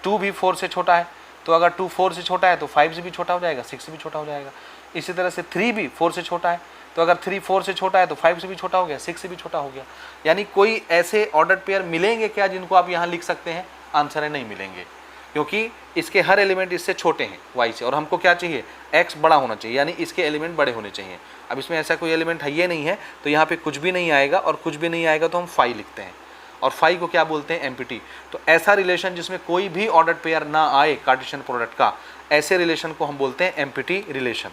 2 भी 4 से छोटा है, तो अगर 2 4 से छोटा है तो 5 से भी छोटा हो जाएगा, 6 से भी छोटा हो जाएगा। इसी तरह से 3 भी 4 से छोटा है, तो अगर 3 4 से छोटा है तो 5 से भी छोटा हो गया, 6 से भी छोटा हो गया। यानी कोई ऐसे ऑर्डर्ड पेयर मिलेंगे क्या जिनको आप यहाँ लिख सकते हैं? आंसर है नहीं मिलेंगे, क्योंकि इसके हर एलिमेंट इससे छोटे हैं y से, और हमको क्या चाहिए? x बड़ा होना चाहिए, यानी इसके एलिमेंट बड़े होने चाहिए। अब इसमें ऐसा कोई एलिमेंट है ये नहीं है, तो यहाँ पे कुछ भी नहीं आएगा, और कुछ भी नहीं आएगा तो हम फाई लिखते हैं, और फाई को क्या बोलते हैं? एम्प्टी। तो ऐसा रिलेशन जिसमें कोई भी ऑर्डर्ड पेयर ना आए कार्टेशियन प्रोडक्ट का, ऐसे रिलेशन को हम बोलते हैं एम्प्टी रिलेशन।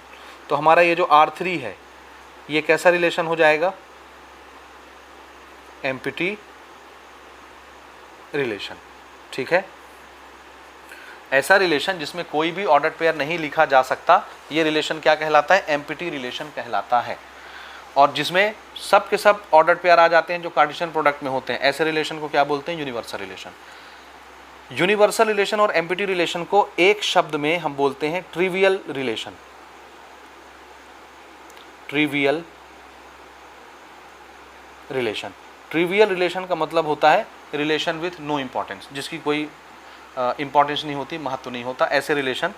तो हमारा ये जो R3 है, ये कैसा रिलेशन हो जाएगा? Empty relation. ठीक है, ऐसा रिलेशन जिसमें कोई भी ऑर्डर्ड पेयर नहीं लिखा जा सकता, ये रिलेशन क्या कहलाता है? एम्प्टी रिलेशन कहलाता है। और जिसमें सब के सब ऑर्डर्ड पेयर आ जाते हैं जो कार्टेशियन प्रोडक्ट में होते हैं, ऐसे रिलेशन को क्या बोलते हैं? Universal relation. यूनिवर्सल रिलेशन और एम्प्टी रिलेशन को एक शब्द में हम बोलते हैं trivial relation. Trivial relation. Trivial relation का मतलब होता है रिलेशन विथ नो इंपॉर्टेंस, जिसकी कोई इंपॉर्टेंस नहीं होती, महत्व नहीं होता, ऐसे रिलेशन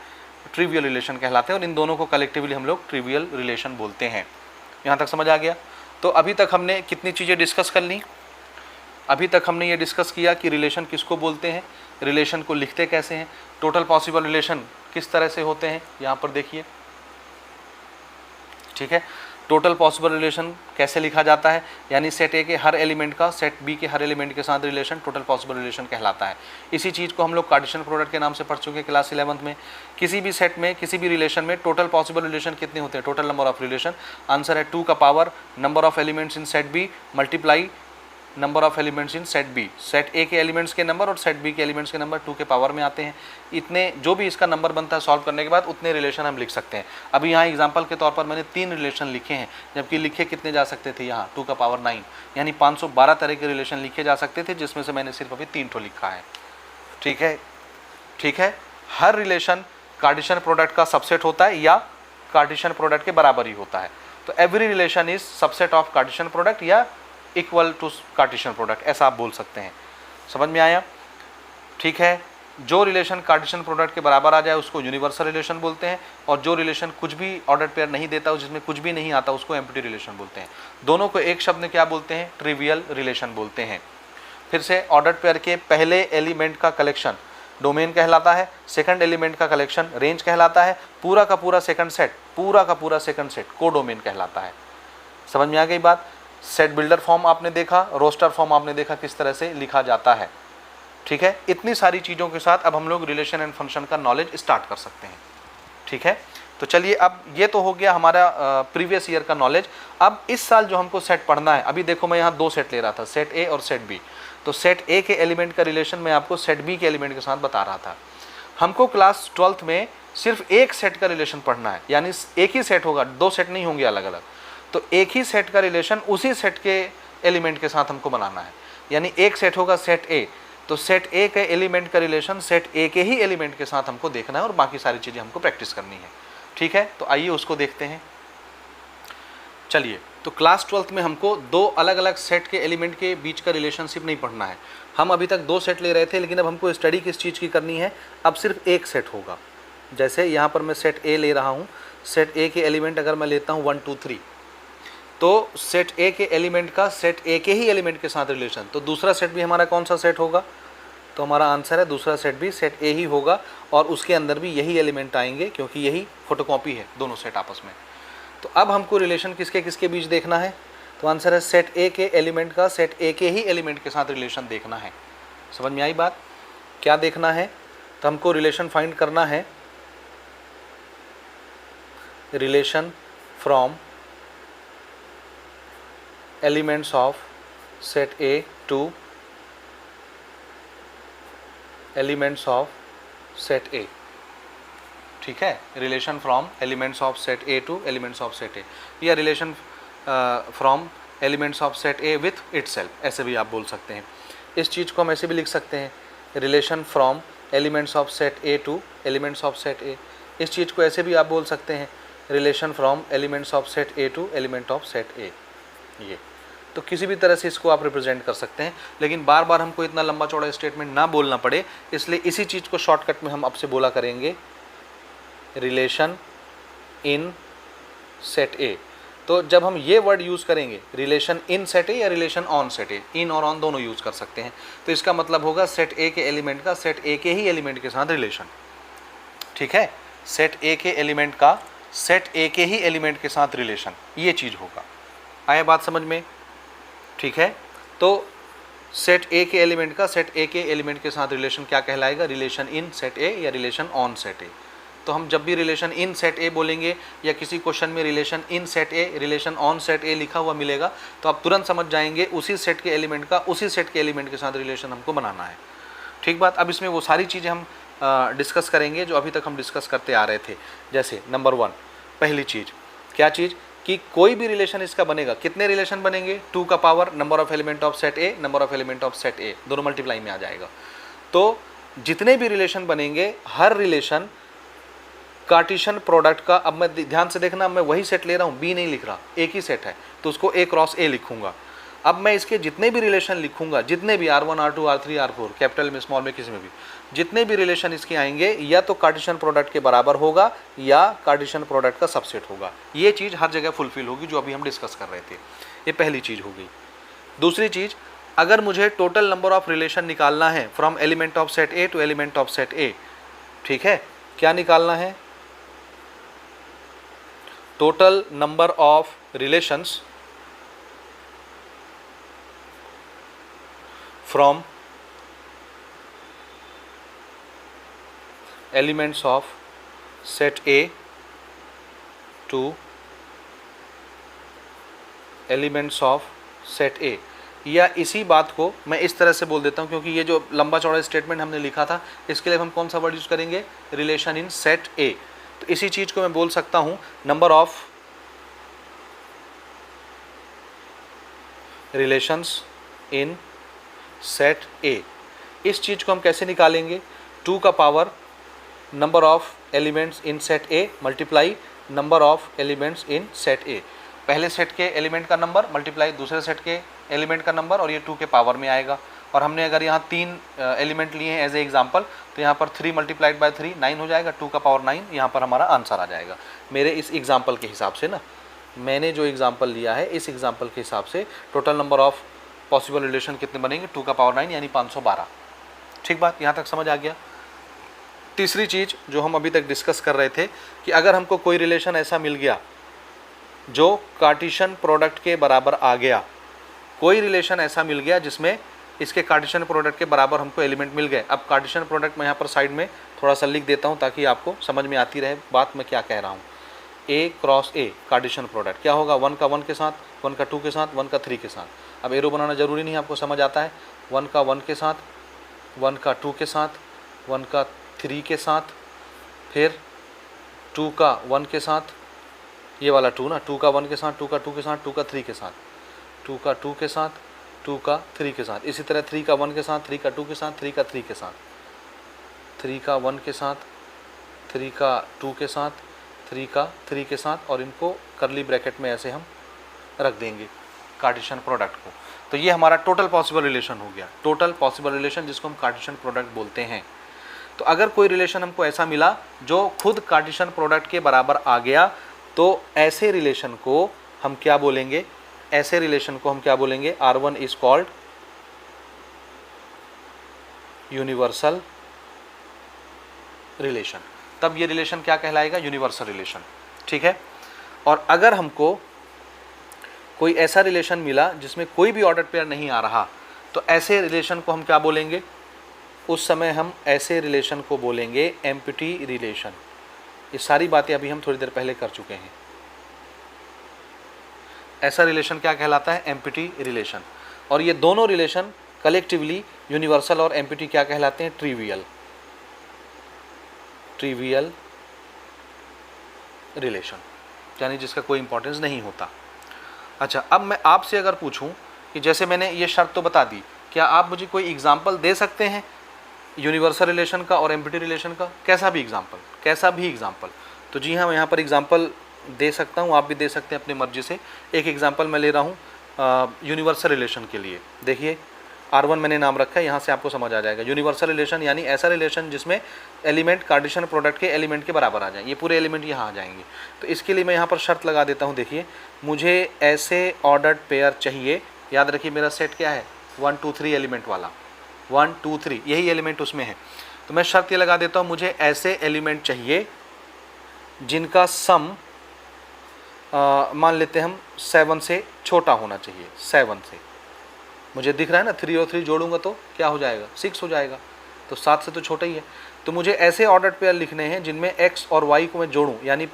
ट्रिवियल रिलेशन कहलाते हैं, और इन दोनों को कलेक्टिवली हम लोग ट्रिवियल रिलेशन बोलते हैं। यहाँ तक समझ आ गया? तो अभी तक हमने कितनी चीज़ें डिस्कस कर ली? अभी तक हमने ये डिस्कस किया कि रिलेशन किसको बोलते हैं, रिलेशन को लिखते कैसे हैं, टोटल पॉसिबल रिलेशन किस तरह से होते हैं, यहाँ पर देखिए। ठीक है, टोटल पॉसिबल रिलेशन कैसे लिखा जाता है, यानी सेट ए के हर एलिमेंट का सेट बी के हर एलिमेंट के साथ रिलेशन टोटल पॉसिबल रिलेशन कहलाता है। इसी चीज़ को हम लोग कार्टेशियन प्रोडक्ट के नाम से पढ़ चुके हैं क्लास 11th में। किसी भी सेट में, किसी भी रिलेशन में टोटल पॉसिबल रिलेशन कितने होते हैं? Total number of relation. Answer है 2 का power number of elements in set B multiply number of elements in set B. Set A के एलिमेंट्स के नंबर और सेट बी के एलिमेंट्स के नंबर 2 के पावर में आते हैं। इतने जो भी इसका नंबर बनता है सॉल्व करने के बाद, उतने रिलेशन हम लिख सकते हैं। अभी यहाँ एग्जांपल के तौर पर मैंने 3 रिलेशन लिखे हैं, जबकि लिखे कितने जा सकते थे? यहाँ 2 का पावर 9, यानी 512 तरह के रिलेशन लिखे जा सकते थे, जिसमें से मैंने सिर्फ अभी 3 ठो लिखा है। ठीक है, ठीक है। हर रिलेशन कार्टेशियन प्रोडक्ट का सबसेट होता है या कार्टेशियन प्रोडक्ट के बराबर ही होता है। तो every relation is subset of Cartesian product या इक्वल टू कार्टेशियन प्रोडक्ट, ऐसा आप बोल सकते हैं। समझ में आया? ठीक है, जो रिलेशन कार्टेशियन प्रोडक्ट के बराबर आ जाए उसको यूनिवर्सल रिलेशन बोलते हैं, और जो रिलेशन कुछ भी ऑर्डर्ड पेयर नहीं देता, जिसमें कुछ भी नहीं आता, उसको एम्प्टी रिलेशन बोलते हैं। दोनों को एक शब्द में क्या बोलते हैं? ट्रिवियल रिलेशन बोलते हैं। फिर से, ऑर्डर्ड पेयर के पहले एलिमेंट का कलेक्शन डोमेन कहलाता है, सेकंड एलिमेंट का कलेक्शन रेंज कहलाता है, पूरा का पूरा सेकंड सेट को डोमेन कहलाता है। समझ में आ गई बात? सेट बिल्डर फॉर्म आपने देखा, रोस्टर फॉर्म आपने देखा किस तरह से लिखा जाता है। ठीक है, इतनी सारी चीज़ों के साथ अब हम लोग रिलेशन एंड फंक्शन का नॉलेज स्टार्ट कर सकते हैं। ठीक है, तो चलिए, अब ये तो हो गया हमारा प्रीवियस ईयर का नॉलेज। अब इस साल जो हमको सेट पढ़ना है, अभी देखो मैं यहाँ 2 सेट ले रहा था, सेट ए और सेट बी। तो सेट ए के एलिमेंट का रिलेशन मैं आपको सेट बी के एलिमेंट के साथ बता रहा था। हमको क्लास 12th में सिर्फ एक सेट का रिलेशन पढ़ना है, यानी एक ही सेट होगा, 2 सेट नहीं होंगे अलग अलग। तो एक ही सेट का रिलेशन उसी सेट के एलिमेंट के साथ हमको बनाना है। यानी एक सेट होगा सेट ए, तो सेट ए के एलिमेंट का रिलेशन सेट ए के ही एलिमेंट के साथ हमको देखना है और बाकी सारी चीज़ें हमको प्रैक्टिस करनी है। ठीक है, तो आइए उसको देखते हैं। चलिए, तो क्लास 12th में हमको 2 अलग अलग सेट के एलिमेंट के बीच का रिलेशनशिप नहीं पढ़ना है। हम अभी तक 2 सेट ले रहे थे, लेकिन अब हमको स्टडी किस चीज़ की करनी है, अब सिर्फ एक सेट होगा। जैसे यहाँ पर मैं सेट ए ले रहा हूँ, सेट ए के एलिमेंट अगर मैं लेता हूँ 1 2 3, तो सेट ए के एलिमेंट का सेट ए के ही एलिमेंट के साथ रिलेशन, तो दूसरा सेट भी हमारा कौन सा सेट होगा, तो हमारा आंसर है दूसरा सेट भी सेट ए ही होगा और उसके अंदर भी यही एलिमेंट आएंगे, क्योंकि यही फोटोकॉपी है दोनों सेट आपस में। तो अब हमको रिलेशन किसके किसके बीच देखना है, तो आंसर है सेट ए के एलिमेंट का सेट ए के ही एलिमेंट के साथ रिलेशन देखना है। समझ में आई बात, क्या देखना है, तो हमको रिलेशन फाइंड करना है, relation from elements of set A to elements of set A. ठीक है, relation from elements of set A to elements of set A, या relation from elements of set A with itself, ऐसे भी आप बोल सकते हैं। इस चीज़ को हम ऐसे भी लिख सकते हैं, relation from elements of set A to elements of set A. इस चीज़ को ऐसे भी आप बोल सकते हैं, relation from elements of set A to element of set A. ये तो किसी भी तरह से इसको आप रिप्रेजेंट कर सकते हैं, लेकिन बार बार हमको इतना लंबा चौड़ा स्टेटमेंट ना बोलना पड़े, इसलिए इसी चीज़ को शॉर्टकट में हम आपसे बोला करेंगे, रिलेशन इन सेट ए। तो जब हम ये वर्ड यूज़ करेंगे, रिलेशन इन सेट ए या रिलेशन ऑन सेट ए, इन और ऑन दोनों यूज़ कर सकते हैं, तो इसका मतलब होगा सेट ए के एलिमेंट का सेट ए के ही एलिमेंट के साथ रिलेशन। ठीक है, सेट ए के एलिमेंट का सेट ए के ही एलिमेंट के साथ रिलेशन, ये चीज़ होगा। आया बात समझ में, ठीक है। तो सेट ए के एलिमेंट का सेट ए के एलिमेंट के साथ रिलेशन क्या कहलाएगा, रिलेशन इन सेट ए या रिलेशन ऑन सेट ए। तो हम जब भी रिलेशन इन सेट ए बोलेंगे या किसी क्वेश्चन में relation in set A relation on set ए लिखा हुआ मिलेगा, तो आप तुरंत समझ जाएंगे उसी सेट के एलिमेंट का उसी सेट के एलिमेंट के साथ रिलेशन हमको बनाना है। ठीक बात। अब इसमें वो सारी चीज़ें हम डिस्कस करेंगे जो अभी तक हम डिस्कस करते आ रहे थे। जैसे नंबर 1, पहली चीज़ क्या चीज़ कि कोई भी रिलेशन इसका बनेगा, कितने रिलेशन बनेंगे, 2 का power number of element of set A number of element of set ए, दोनों मल्टीप्लाई में आ जाएगा। तो जितने भी रिलेशन बनेंगे, हर रिलेशन कार्टेशियन प्रोडक्ट का, अब मैं ध्यान से देखना, मैं वही सेट ले रहा हूँ, बी नहीं लिख रहा, एक ही सेट है, तो उसको ए क्रॉस ए लिखूंगा। अब मैं इसके जितने भी रिलेशन लिखूंगा, जितने भी R1 R2 R3 R4, capital में स्मॉल में किसी में भी, जितने भी रिलेशन इसके आएंगे या तो कार्टेशियन प्रोडक्ट के बराबर होगा या कार्टेशियन प्रोडक्ट का सबसेट होगा। ये चीज़ हर जगह फुलफिल होगी जो अभी हम डिस्कस कर रहे थे। ये पहली चीज़ हो गई। दूसरी चीज़, अगर मुझे टोटल नंबर ऑफ रिलेशन निकालना है from element of set A to element of set A, ठीक है, क्या निकालना है, total number of relations from elements of set A to elements of set A, या इसी बात को मैं इस तरह से बोल देता हूँ, क्योंकि ये जो लंबा चौड़ा स्टेटमेंट हमने लिखा था, इसके लिए हम कौन सा वर्ड यूज करेंगे, रिलेशन इन सेट ए। तो इसी चीज़ को मैं बोल सकता हूँ number of relations in set A. इस चीज़ को हम कैसे निकालेंगे, 2 का power number of elements in set A multiply number of elements in set ए। पहले सेट के एलिमेंट का नंबर मल्टीप्लाई दूसरे सेट के एलिमेंट का नंबर, और ये 2 के पावर में आएगा। और हमने अगर यहाँ 3 एलिमेंट लिए हैं एज ए एग्जाम्पल, तो यहाँ पर 3 मल्टीप्लाइड बाय 3 9 हो जाएगा, 2 का पावर 9, यहाँ पर हमारा आंसर आ जाएगा। मेरे इस एग्जाम्पल के हिसाब से ना, मैंने जो एग्जाम्पल लिया है इस एग्जाम्पल के हिसाब से total number of possible relation कितने बनेंगे, 2 का पावर 9 यानी 512। ठीक बात, यहाँ तक समझ आ गया। तीसरी चीज़ जो हम अभी तक डिस्कस कर रहे थे कि अगर हमको कोई रिलेशन ऐसा मिल गया जो कार्टेशियन प्रोडक्ट के बराबर आ गया, कोई रिलेशन ऐसा मिल गया जिसमें इसके कार्टेशियन प्रोडक्ट के बराबर हमको एलिमेंट मिल गए। अब कार्टेशियन प्रोडक्ट मैं यहाँ पर साइड में थोड़ा सा लिख देता हूँ ताकि आपको समझ में आती रहे बात मैं क्या कह रहा हूँ। ए क्रॉस ए कार्टेशियन प्रोडक्ट क्या होगा, 1 का 1 के साथ, 1 का 2 के साथ, 1 का 3 के साथ। अब एरो बनाना जरूरी नहीं है, आपको समझ आता है। 1 का 1 के साथ, 1 का 2 के साथ, 1 का 3 के साथ, फिर 2 का 1 के साथ, ये वाला 2 ना, 2 का 1 के साथ, 2 का 2 के साथ, 2 का 3 के साथ, 2 का 2 के साथ, 2 का 3 के साथ। इसी तरह 3 का 1 के साथ, 3 का 2 के साथ, 3 का 3 के साथ, 3 का 1 के साथ, 3 का 2 के साथ, 3 का 3 के साथ, और इनको करली ब्रैकेट में ऐसे हम रख देंगे कार्टेशियन प्रोडक्ट को। तो ये हमारा टोटल पॉसिबल रिलेशन हो गया, टोटल पॉसिबल रिलेशन, जिसको हम कार्टेशियन प्रोडक्ट बोलते हैं। तो अगर कोई रिलेशन हमको ऐसा मिला जो खुद कार्टेशियन प्रोडक्ट के बराबर आ गया, तो ऐसे रिलेशन को हम क्या बोलेंगे, ऐसे रिलेशन को हम क्या बोलेंगे, R1 is called universal relation. तब ये रिलेशन क्या कहलाएगा, यूनिवर्सल रिलेशन। ठीक है। और अगर हमको कोई ऐसा रिलेशन मिला जिसमें कोई भी ऑर्डर पेयर नहीं आ रहा, तो ऐसे रिलेशन को हम क्या बोलेंगे, उस समय हम ऐसे रिलेशन को बोलेंगे एम्प्टी रिलेशन। ये सारी बातें अभी हम थोड़ी देर पहले कर चुके हैं। ऐसा रिलेशन क्या कहलाता है, एम्प्टी रिलेशन। और ये दोनों रिलेशन कलेक्टिवली यूनिवर्सल और एम्प्टी क्या कहलाते हैं, ट्रिवियल, ट्रिवियल रिलेशन, यानी जिसका कोई इंपॉर्टेंस नहीं होता। अच्छा, अब मैं आपसे अगर पूछूं कि जैसे मैंने ये शर्त तो बता दी, क्या आप मुझे कोई एग्जांपल दे सकते हैं यूनिवर्सल रिलेशन का और एम्प्टी रिलेशन का, कैसा भी एग्जांपल। तो जी हाँ, मैं यहाँ पर एग्जांपल दे सकता हूँ, आप भी दे सकते हैं अपनी मर्जी से। एक एग्जांपल मैं ले रहा हूँ यूनिवर्सल रिलेशन के लिए। देखिए R1 मैंने नाम रखा है, यहाँ से आपको समझ आ जाएगा। यूनिवर्सल रिलेशन यानी ऐसा रिलेशन जिसमें एलिमेंट कार्टेशियन प्रोडक्ट के एलिमेंट के बराबर आ जाए, ये पूरे एलिमेंट यहाँ आ जाएंगे। तो इसके लिए मैं यहाँ पर शर्त लगा देता हूँ। देखिए, मुझे ऐसे ऑर्डर्ड पेयर चाहिए, याद रखिए मेरा सेट क्या है, 1 2 3 एलिमेंट वाला, 1 2 3 यही एलिमेंट उसमें है। तो मैं शर्त ये लगा देता हूँ, मुझे ऐसे एलिमेंट चाहिए जिनका सम मान लेते हैं हम 7 से छोटा होना चाहिए। 7 से मुझे दिख रहा है ना, 3 और 3 जोड़ूंगा तो क्या हो जाएगा, 6 हो जाएगा, तो 7 से तो छोटा ही है। तो मुझे ऐसे ऑर्डर्ड पेयर लिखने हैं जिनमें x और y को मैं जोड़ूं, यानी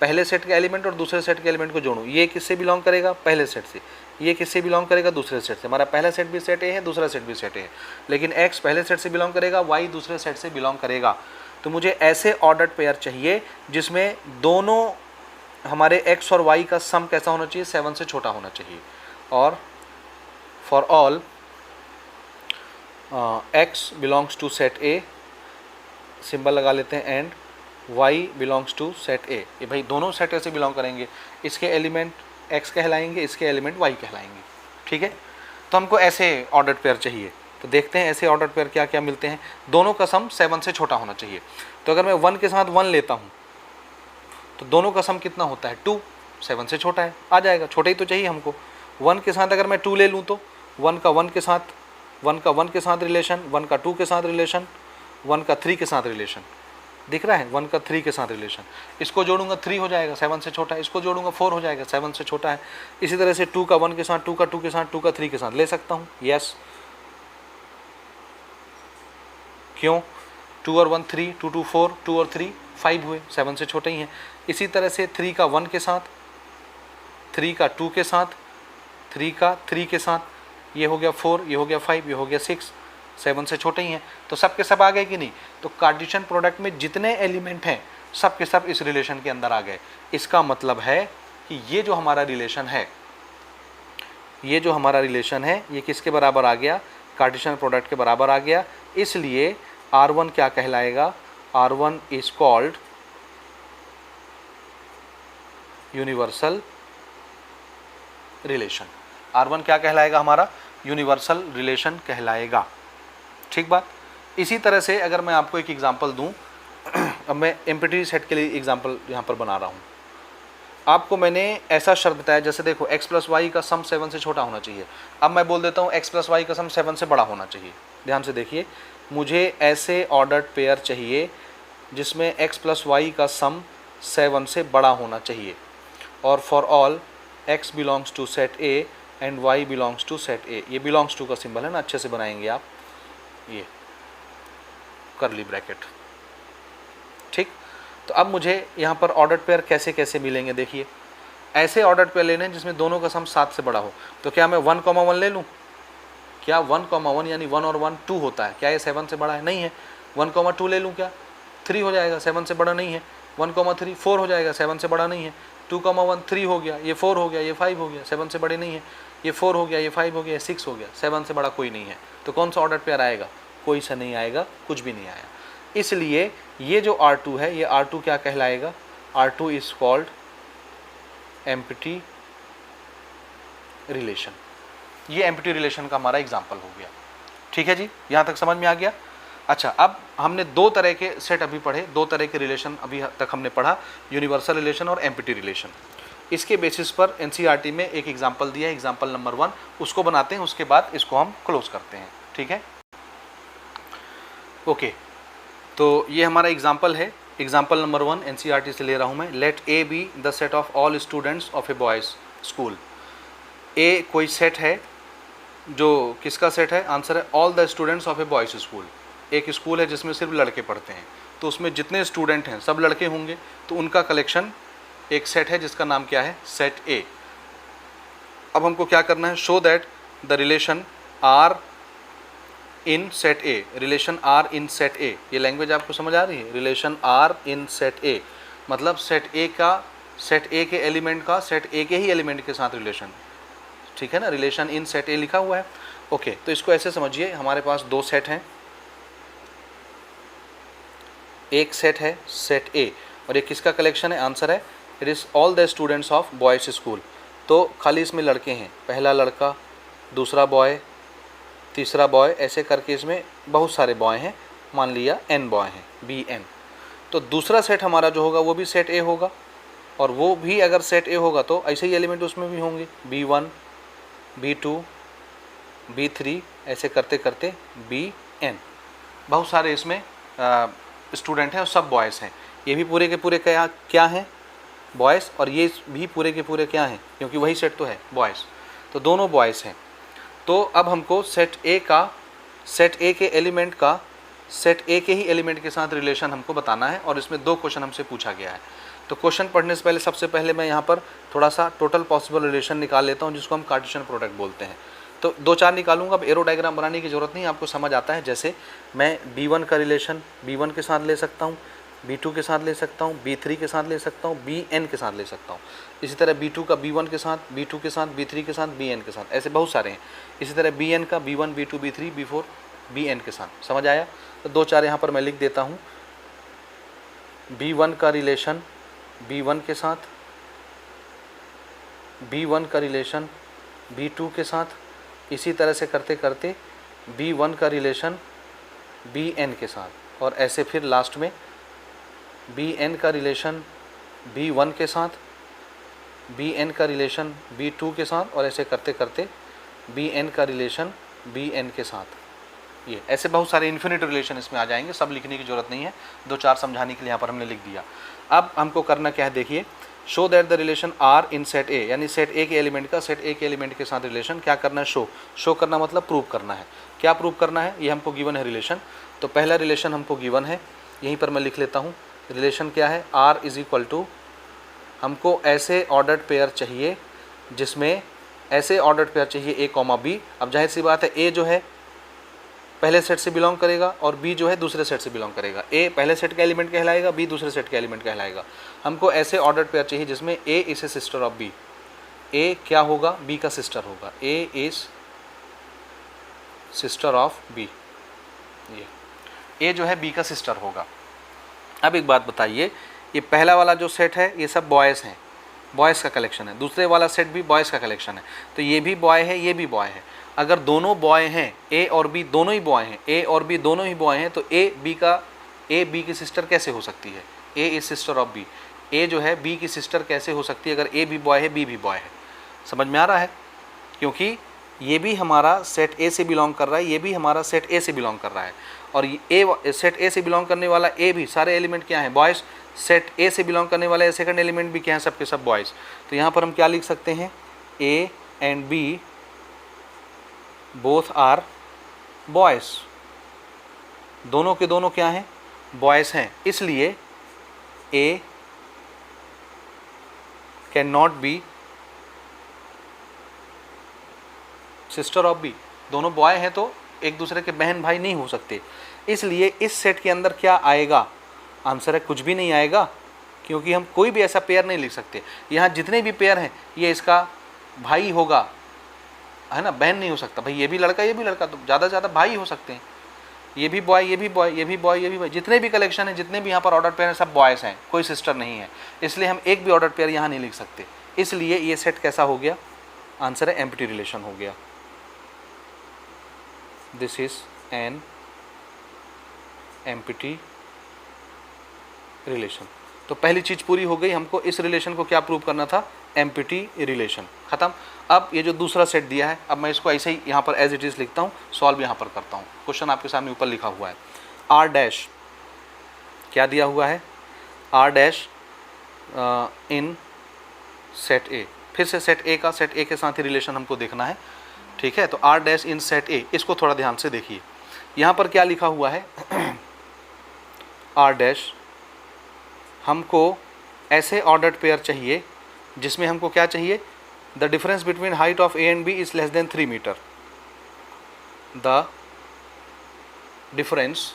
पहले सेट के एलिमेंट और दूसरे सेट के एलिमेंट को जोड़ूं। ये किससे बिलोंग करेगा, पहले सेट से, ये किससे बिलोंग करेगा, दूसरे सेट से। हमारा पहला सेट भी सेट ए है, दूसरा सेट भी सेट ए है, लेकिन x पहले सेट से बिलोंग करेगा, y दूसरे सेट से बिलोंग करेगा। तो मुझे ऐसे ऑर्डर्ड पेयर चाहिए जिसमें दोनों हमारे x और y का सम कैसा होना चाहिए, 7 से छोटा होना चाहिए। और for all x belongs to set A, symbol लगा लेते हैं, and y belongs to set A। ये भाई दोनों सेट A से बिलोंग करेंगे, इसके एलिमेंट x कहलाएंगे, इसके एलिमेंट y कहलाएंगे। ठीक है। तो हमको ऐसे ऑर्डर्ड पेयर चाहिए, तो देखते हैं ऐसे ऑर्डर्ड पेयर क्या क्या मिलते हैं। दोनों का सम 7 से छोटा होना चाहिए। तो अगर मैं 1 के साथ 1 लेता हूँ तो दोनों का सम कितना होता है, 2, 7 से छोटा है, आ जाएगा, छोटा ही तो चाहिए हमको। 1 के साथ अगर मैं 2 ले लूँ तो 1 का 1 के साथ, 1 का 1 के साथ रिलेशन, 1 का 2 के साथ रिलेशन, 1 का 3 के साथ रिलेशन, दिख रहा है, 1 का 3 के साथ रिलेशन। इसको जोड़ूंगा 3 हो जाएगा, 7 से छोटा है। इसको जोड़ूंगा 4 हो जाएगा, 7 से छोटा है। इसी तरह से 2 का 1 के साथ, 2 का 2 के साथ, 2 का 3 के साथ ले सकता हूँ, यस। क्यों, 2 और 1 3, 2 2 4, 2 और 3 5 हुए, 7 से छोटे ही हैं। इसी तरह से 3 का 1 के साथ, 3 का 2 के साथ, 3 का 3 के साथ, ये हो गया 4, ये हो गया 5, ये हो गया 6, 7 से छोटे ही हैं। तो सब के सब आ गए कि नहीं। तो कार्टेशियन प्रोडक्ट में जितने एलिमेंट हैं सब के सब इस रिलेशन के अंदर आ गए। इसका मतलब है कि ये जो हमारा रिलेशन है, ये जो हमारा रिलेशन है, ये किसके बराबर आ गया, कार्टेशियन प्रोडक्ट के बराबर आ गया। इसलिए R1 क्या कहलाएगा, R1 is called universal relation. R1 क्या कहलाएगा, हमारा यूनिवर्सल रिलेशन कहलाएगा। ठीक बात। इसी तरह से अगर मैं आपको एक एग्जांपल दूं, अब मैं एम्प्टी सेट के लिए एग्जांपल यहाँ पर बना रहा हूँ। आपको मैंने ऐसा शर्त बताया, जैसे देखो x प्लस वाई का सम 7 से छोटा होना चाहिए। अब मैं बोल देता हूँ x प्लस वाई का सम 7 से बड़ा होना चाहिए। ध्यान से देखिए, मुझे ऐसे ऑर्डर्ड पेयर चाहिए जिसमें x प्लस वाई का सम 7 से बड़ा होना चाहिए। और for all x belongs to set A and y belongs to set A। ये बिलोंग्स टू का सिंबल है ना, अच्छे से बनाएंगे आप, ये करली ब्रैकेट। ठीक। तो अब मुझे यहाँ पर ऑर्डर पेयर कैसे कैसे मिलेंगे, देखिए ऐसे ऑर्डर पेयर लेने हैं जिसमें दोनों का सम 7 से बड़ा हो। तो क्या मैं 1,1 ले लूँ? क्या 1,1 यानी 1 और 1 2 होता है, क्या ये 7 से बड़ा है? नहीं है। 1,2 ले लूँ, क्या 3 हो जाएगा, 7 से बड़ा नहीं है। 1,3 4 हो जाएगा, 7 से बड़ा नहीं है। 2,1 3 हो गया, ये 4 हो गया, ये 5 हो गया, 7 से बड़े नहीं है। ये 4 हो गया, ये 5 हो गया, 6 हो गया, 7 से बड़ा कोई नहीं है। तो कौन सा ऑर्डर पेयर आएगा? कोई सा नहीं आएगा, कुछ भी नहीं आया। इसलिए ये जो R2 है, ये R2 क्या कहलाएगा? R2 is called empty relation. ये एम्प्टी रिलेशन का हमारा एग्जाम्पल हो गया। ठीक है जी, यहाँ तक समझ में आ गया? अच्छा, अब हमने दो तरह के सेट अभी पढ़े, दो तरह के रिलेशन अभी तक हमने पढ़ा, यूनिवर्सल रिलेशन और एम्प्टी रिलेशन। इसके बेसिस पर एनसीईआरटी में एक एग्जाम्पल दिया है, एग्जाम्पल नंबर 1, उसको बनाते हैं, उसके बाद इसको हम क्लोज करते हैं। ठीक है, ओके। तो ये हमारा एग्जाम्पल है, एग्जाम्पल नंबर 1 एनसीईआरटी से ले रहा हूँ मैं। Let A be the set of all students of a boys school. A कोई सेट है, जो किसका सेट है? आंसर है all the students of a boys school. एक स्कूल है जिसमें सिर्फ लड़के पढ़ते हैं, तो उसमें जितने स्टूडेंट हैं सब लड़के होंगे, तो उनका कलेक्शन एक सेट है जिसका नाम क्या है? Set A. अब हमको क्या करना है? Show that the relation R in set A. Relation R in set A, ये लैंग्वेज आपको समझ आ रही है? Relation R in set A मतलब सेट ए का, सेट ए के एलिमेंट का सेट ए के ही एलिमेंट के साथ रिलेशन। ठीक है ना, रिलेशन इन सेट ए लिखा हुआ है। ओके, तो इसको ऐसे समझिए, हमारे पास दो सेट हैं, एक सेट है सेट ए और एक किसका कलेक्शन है? आंसर है it is all the students of boys school. तो खाली इसमें लड़के हैं, पहला लड़का, दूसरा बॉय, तीसरा बॉय, ऐसे करके इसमें बहुत सारे बॉय हैं, मान लिया n बॉय हैं, BN। तो दूसरा सेट हमारा जो होगा वो भी सेट ए होगा, और वो भी अगर सेट ए होगा तो ऐसे ही एलिमेंट उसमें भी होंगे, B1 B2 B3, ऐसे करते करते BN। बहुत सारे इसमें स्टूडेंट हैं और सब बॉयज़ हैं। ये भी पूरे के पूरे क्या हैं? बॉयज़, और ये भी पूरे के पूरे क्या हैं? क्योंकि वही सेट तो है, बॉयज़, तो दोनों बॉयज़ हैं। तो अब हमको सेट ए का, सेट ए के एलिमेंट का सेट ए के ही एलिमेंट के साथ रिलेशन हमको बताना है, और इसमें दो क्वेश्चन हमसे पूछा गया है। तो क्वेश्चन पढ़ने से पहले सबसे पहले मैं यहाँ पर थोड़ा सा टोटल पॉसिबल रिलेशन निकाल लेता हूँ, जिसको हम कार्टेशियन प्रोडक्ट बोलते हैं। तो 2-4 निकालूंगा, अब एरो डायग्राम बनाने की ज़रूरत नहीं, आपको समझ आता है। जैसे मैं B1 का रिलेशन B1 के साथ ले सकता हूँ, B2 के साथ ले सकता हूँ, B3 के साथ ले सकता हूँ, BN के साथ ले सकता हूँ। इसी तरह B2 का B1 के साथ, B2 के साथ, B3 के साथ, BN के साथ, ऐसे बहुत सारे हैं। इसी तरह BN का B1 B2 B3 B4 BN के साथ। समझ आया? तो 2-4 यहाँ पर मैं लिख देता हूँ। B1 का रिलेशन B1 के साथ, B1 का रिलेशन B2 के साथ, इसी तरह से करते करते B1 का रिलेशन BN के साथ, और ऐसे फिर लास्ट में BN का रिलेशन B1 के साथ, BN का रिलेशन B2 के साथ, और ऐसे करते करते BN का रिलेशन BN के साथ। ये ऐसे बहुत सारे इन्फिनिट रिलेशन इसमें आ जाएंगे, सब लिखने की ज़रूरत नहीं है, 2-4 समझाने के लिए यहाँ पर हमने लिख दिया। अब हमको करना क्या है, देखिए, show that the relation R in set A, यानी सेट ए के एलिमेंट का सेट ए के एलिमेंट के साथ रिलेशन क्या करना है? शो करना मतलब प्रूव करना है। क्या प्रूव करना है? ये हमको गिवन है रिलेशन। तो पहला रिलेशन हमको गिवन है, यहीं पर मैं लिख लेता हूँ। रिलेशन क्या है? आर इज इक्वल टू, हमको ऐसे ऑर्डर्ड पेयर चाहिए जिसमें, ऐसे ऑर्डर्ड पेयर चाहिए ए कॉमा बी। अब जाहिर सी बात है, ए जो है पहले सेट से बिलोंग करेगा और बी जो है दूसरे सेट से बिलोंग करेगा। ए पहले सेट का एलिमेंट कहलाएगा, बी दूसरे सेट का एलिमेंट कहलाएगा। हमको ऐसे ऑर्डर्ड पेयर चाहिए जिसमें a is a sister of b. A क्या होगा? बी का सिस्टर होगा। A is sister of b, ये ए जो है बी का सिस्टर होगा। अब एक बात बताइए, ये पहला वाला जो सेट है ये सब बॉयज़ हैं, बॉयज़ का कलेक्शन है। दूसरे वाला सेट भी बॉयज़ का कलेक्शन है, तो ये भी बॉय है, ये भी बॉय है। अगर दोनों बॉय हैं, ए और बी दोनों ही बॉय हैं, ए और बी दोनों ही बॉय हैं, तो ए बी की सिस्टर कैसे हो सकती है? ए इज सिस्टर ऑफ बी। ए जो है बी की सिस्टर कैसे हो सकती है अगर ए भी बॉय है, बी भी बॉय है? समझ में आ रहा है? क्योंकि ये भी हमारा सेट ए से बिलोंग कर रहा है, ये भी हमारा सेट ए से बिलोंग कर रहा है, और ए सेट ए से बिलोंग करने वाला ए भी, सारे एलिमेंट क्या हैं? बॉयज़। सेट ए से बिलोंग करने वाले सेकंड एलिमेंट भी क्या हैं? सबके सब बॉयज़। तो यहाँ पर हम क्या लिख सकते हैं? A and B both are boys, दोनों के दोनों क्या हैं? बॉयज़ हैं। इसलिए A can not be sister of B. दोनों बॉय हैं तो एक दूसरे के बहन भाई नहीं हो सकते, इसलिए इस सेट के अंदर क्या आएगा? आंसर है कुछ भी नहीं आएगा, क्योंकि हम कोई भी ऐसा पेयर नहीं लिख सकते। यहाँ जितने भी पेयर हैं ये इसका भाई होगा, है ना, बहन नहीं हो सकता। भाई ये भी लड़का ये भी लड़का, तो ज़्यादा से ज़्यादा भाई हो सकते हैं। ये भी बॉय ये भी बॉय ये भी बॉय ये भी बॉय, जितने भी कलेक्शन है, जितने भी यहाँ पर ऑर्डर पेयर हैं, सब बॉयज़ हैं, कोई सिस्टर नहीं है। इसलिए हम एक भी ऑर्डर पेयर यहाँ नहीं लिख सकते। इसलिए ये सेट कैसा हो गया? आंसर है एम्प्टी रिलेशन हो गया। This is an empty relation. तो पहली चीज़ पूरी हो गई। हमको इस रिलेशन को क्या प्रूव करना था? Empty relation. ख़त्म। अब ये जो दूसरा सेट दिया है, अब मैं इसको ऐसे ही यहाँ पर एज इट इज़ लिखता हूँ, सॉल्व यहाँ पर करता हूँ। क्वेश्चन आपके सामने ऊपर लिखा हुआ है। आर डैश क्या दिया हुआ है? R dash in set A. फिर से सेट ए का, सेट ए के साथ ही रिलेशन हमको देखना है, ठीक है। तो R dash in set A, इसको थोड़ा ध्यान से देखिए। यहाँ पर क्या लिखा हुआ है? आर डैश, हमको ऐसे ऑर्डर्ड पेयर चाहिए जिसमें हमको क्या चाहिए? The difference between height of A and B is less than 3 metre. The difference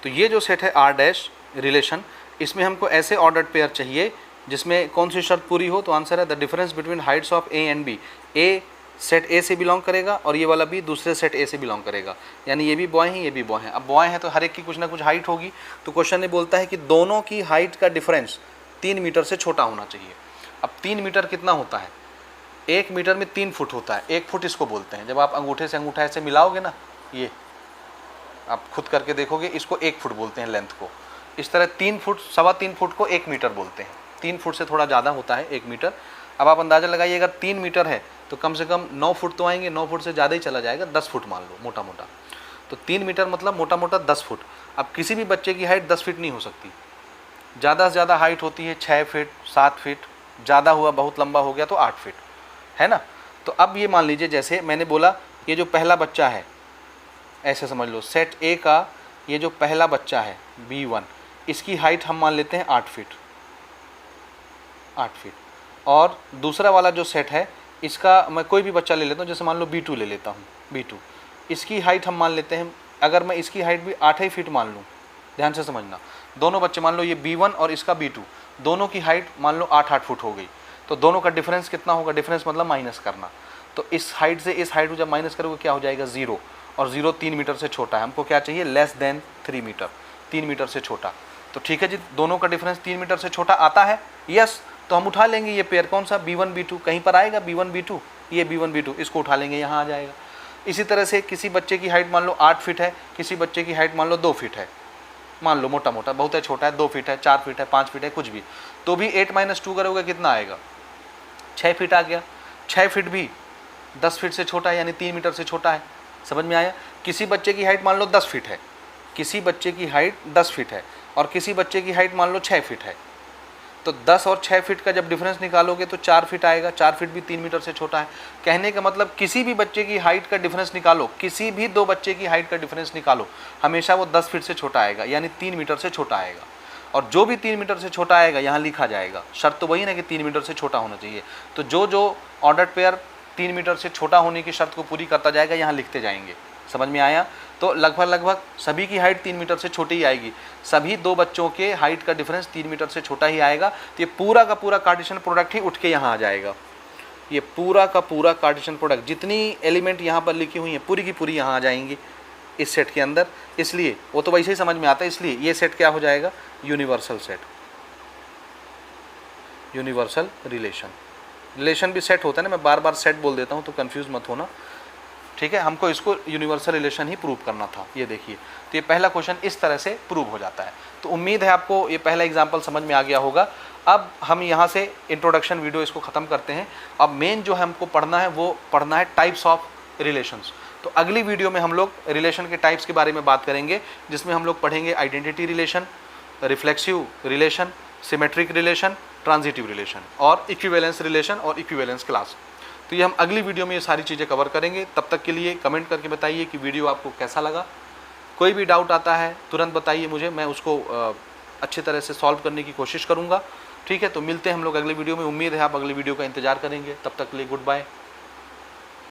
तो ये जो सेट है आर डैश रिलेशन, इसमें हमको ऐसे ऑर्डर्ड पेयर चाहिए जिसमें कौन सी शर्त पूरी हो? तो आंसर है the difference between heights of A and B. A set A से बिलोंग करेगा और ये वाला बी दूसरे सेट ए से बिलोंग करेगा, यानी ये भी बॉय हैं ये भी बॉय हैं। अब बॉय हैं तो हर एक की कुछ ना कुछ हाइट होगी। तो क्वेश्चन ने बोलता है कि दोनों की हाइट का डिफरेंस 3 मीटर से छोटा होना चाहिए। अब 3 मीटर कितना होता है? 1 मीटर में 3 फुट होता है। 1 फुट इसको बोलते हैं। जब आप अंगूठे से अंगूठा ऐसे मिलाओगे ना, ये आप खुद करके देखोगे, इसको 1 फुट बोलते हैं लेंथ को। इस तरह 3 फुट, 3.25 फुट को 1 मीटर बोलते हैं। 3 फुट से थोड़ा ज़्यादा होता है 1 मीटर। अब आप अंदाज़ा लगाइए, अगर 3 मीटर है तो कम से कम 9 फुट तो आएंगे। 9 फुट से ज़्यादा ही चला जाएगा, 10 फुट मान लो मोटा मोटा। तो 3 मीटर मतलब मोटा मोटा 10 फुट। अब किसी भी बच्चे की हाइट 10 फीट नहीं हो सकती। ज़्यादा से ज़्यादा हाइट होती है 6 फीट, 7 फीट, ज़्यादा हुआ बहुत लंबा हो गया तो 8 फीट, है ना। तो अब ये मान लीजिए, जैसे मैंने बोला, ये जो पहला बच्चा है, ऐसे समझ लो, सेट ए का ये जो पहला बच्चा है B1, इसकी हाइट हम मान लेते हैं 8 फीट। 8 फीट। और दूसरा वाला जो सेट है, इसका मैं कोई भी बच्चा ले लेता हूँ, जैसे मान लो B2 ले लेता हूँ। B2 इसकी हाइट हम मान लेते हैं, अगर मैं इसकी हाइट भी 8 ही फीट मान लूँ, ध्यान से समझना, दोनों बच्चे मान लो ये B1 और इसका B2, दोनों की हाइट मान लो 8-8 फुट हो गई। तो दोनों का डिफरेंस कितना होगा? डिफरेंस मतलब माइनस करना। तो इस हाइट से इस हाइट को जब माइनस करोगे क्या हो जाएगा? 0। और 0 3 मीटर से छोटा है। हमको क्या चाहिए? लेस देन 3 मीटर, 3 मीटर से छोटा। तो ठीक है जी, दोनों का डिफरेंस 3 मीटर से छोटा आता है, यस। तो हम उठा लेंगे ये पेयर, कौन सा? B1 B2। कहीं पर आएगा B1 B2, ये B1 B2, इसको उठा लेंगे, यहाँ आ जाएगा। इसी तरह से किसी बच्चे की हाइट मान लो 8 फीट है, किसी बच्चे की हाइट मान लो 2 फीट है, मान लो मोटा मोटा, बहुत है छोटा है, 2 फीट है, 4 फीट है, 5 फीट है, कुछ भी, तो भी 8 - 2 करोगे कितना आएगा? 6 फीट आ गया। 6 फीट भी 10 फीट से छोटा है, यानी 3 मीटर से छोटा है। समझ में आया? किसी बच्चे की हाइट मान लो 10 फीट है, किसी बच्चे की हाइट 10 फीट है, और किसी बच्चे की हाइट मान लो 6 फीट है। तो 10 और 6 फीट का जब डिफरेंस निकालोगे तो 4 फीट आएगा। 4 फीट भी 3 मीटर से छोटा है। कहने का मतलब किसी भी बच्चे की हाइट का डिफरेंस निकालो, किसी भी 2 बच्चे की हाइट का डिफरेंस निकालो, हमेशा वो 10 फीट से छोटा आएगा, यानी 3 मीटर से छोटा आएगा। और जो भी 3 मीटर से छोटा आएगा यहाँ लिखा जाएगा। शर्त तो वही ना कि 3 मीटर से छोटा होना चाहिए। तो जो ऑर्डर्ड पेयर 3 मीटर से छोटा होने की शर्त को पूरी करता जाएगा, यहाँ लिखते जाएंगे। समझ में आया? तो लगभग सभी की हाइट 3 मीटर से छोटी ही आएगी। सभी 2 बच्चों के हाइट का डिफरेंस 3 मीटर से छोटा ही आएगा। तो ये पूरा का पूरा कार्टेशियन प्रोडक्ट ही उठ के यहाँ आ जाएगा। ये पूरा का पूरा कार्टेशियन प्रोडक्ट, जितनी एलिमेंट यहाँ पर लिखी हुई हैं पूरी की पूरी यहाँ आ जाएंगी इस सेट के अंदर। इसलिए वो तो वैसे ही समझ में आता है, इसलिए ये सेट क्या हो जाएगा? Universal set, universal relation. Relation भी सेट होता है ना, मैं बार बार सेट बोल देता हूँ तो कंफ्यूज मत होना, ठीक है। हमको इसको यूनिवर्सल रिलेशन ही प्रूव करना था। ये देखिए, तो ये पहला क्वेश्चन इस तरह से प्रूव हो जाता है। तो उम्मीद है आपको ये पहला एग्जाम्पल समझ में आ गया होगा। अब हम यहाँ से इंट्रोडक्शन वीडियो इसको ख़त्म करते हैं। अब मेन जो हमको पढ़ना है वो पढ़ना है टाइप्स ऑफ रिलेशंस। तो अगली वीडियो में हम लोग रिलेशन के टाइप्स के बारे में बात करेंगे, जिसमें हम लोग पढ़ेंगे identity relation, reflexive relation, symmetric relation, transitive relation और इक्विवेलेंस रिलेशन और इक्विवेलेंस क्लास। तो ये हम अगली वीडियो में ये सारी चीज़ें कवर करेंगे। तब तक के लिए कमेंट करके बताइए कि वीडियो आपको कैसा लगा। कोई भी डाउट आता है तुरंत बताइए मुझे, मैं उसको अच्छी तरह से सॉल्व करने की कोशिश करूँगा। ठीक है, तो मिलते हैं हम लोग अगले वीडियो में। उम्मीद है आप अगले वीडियो का इंतजार करेंगे। तब तक के लिए गुड बाय।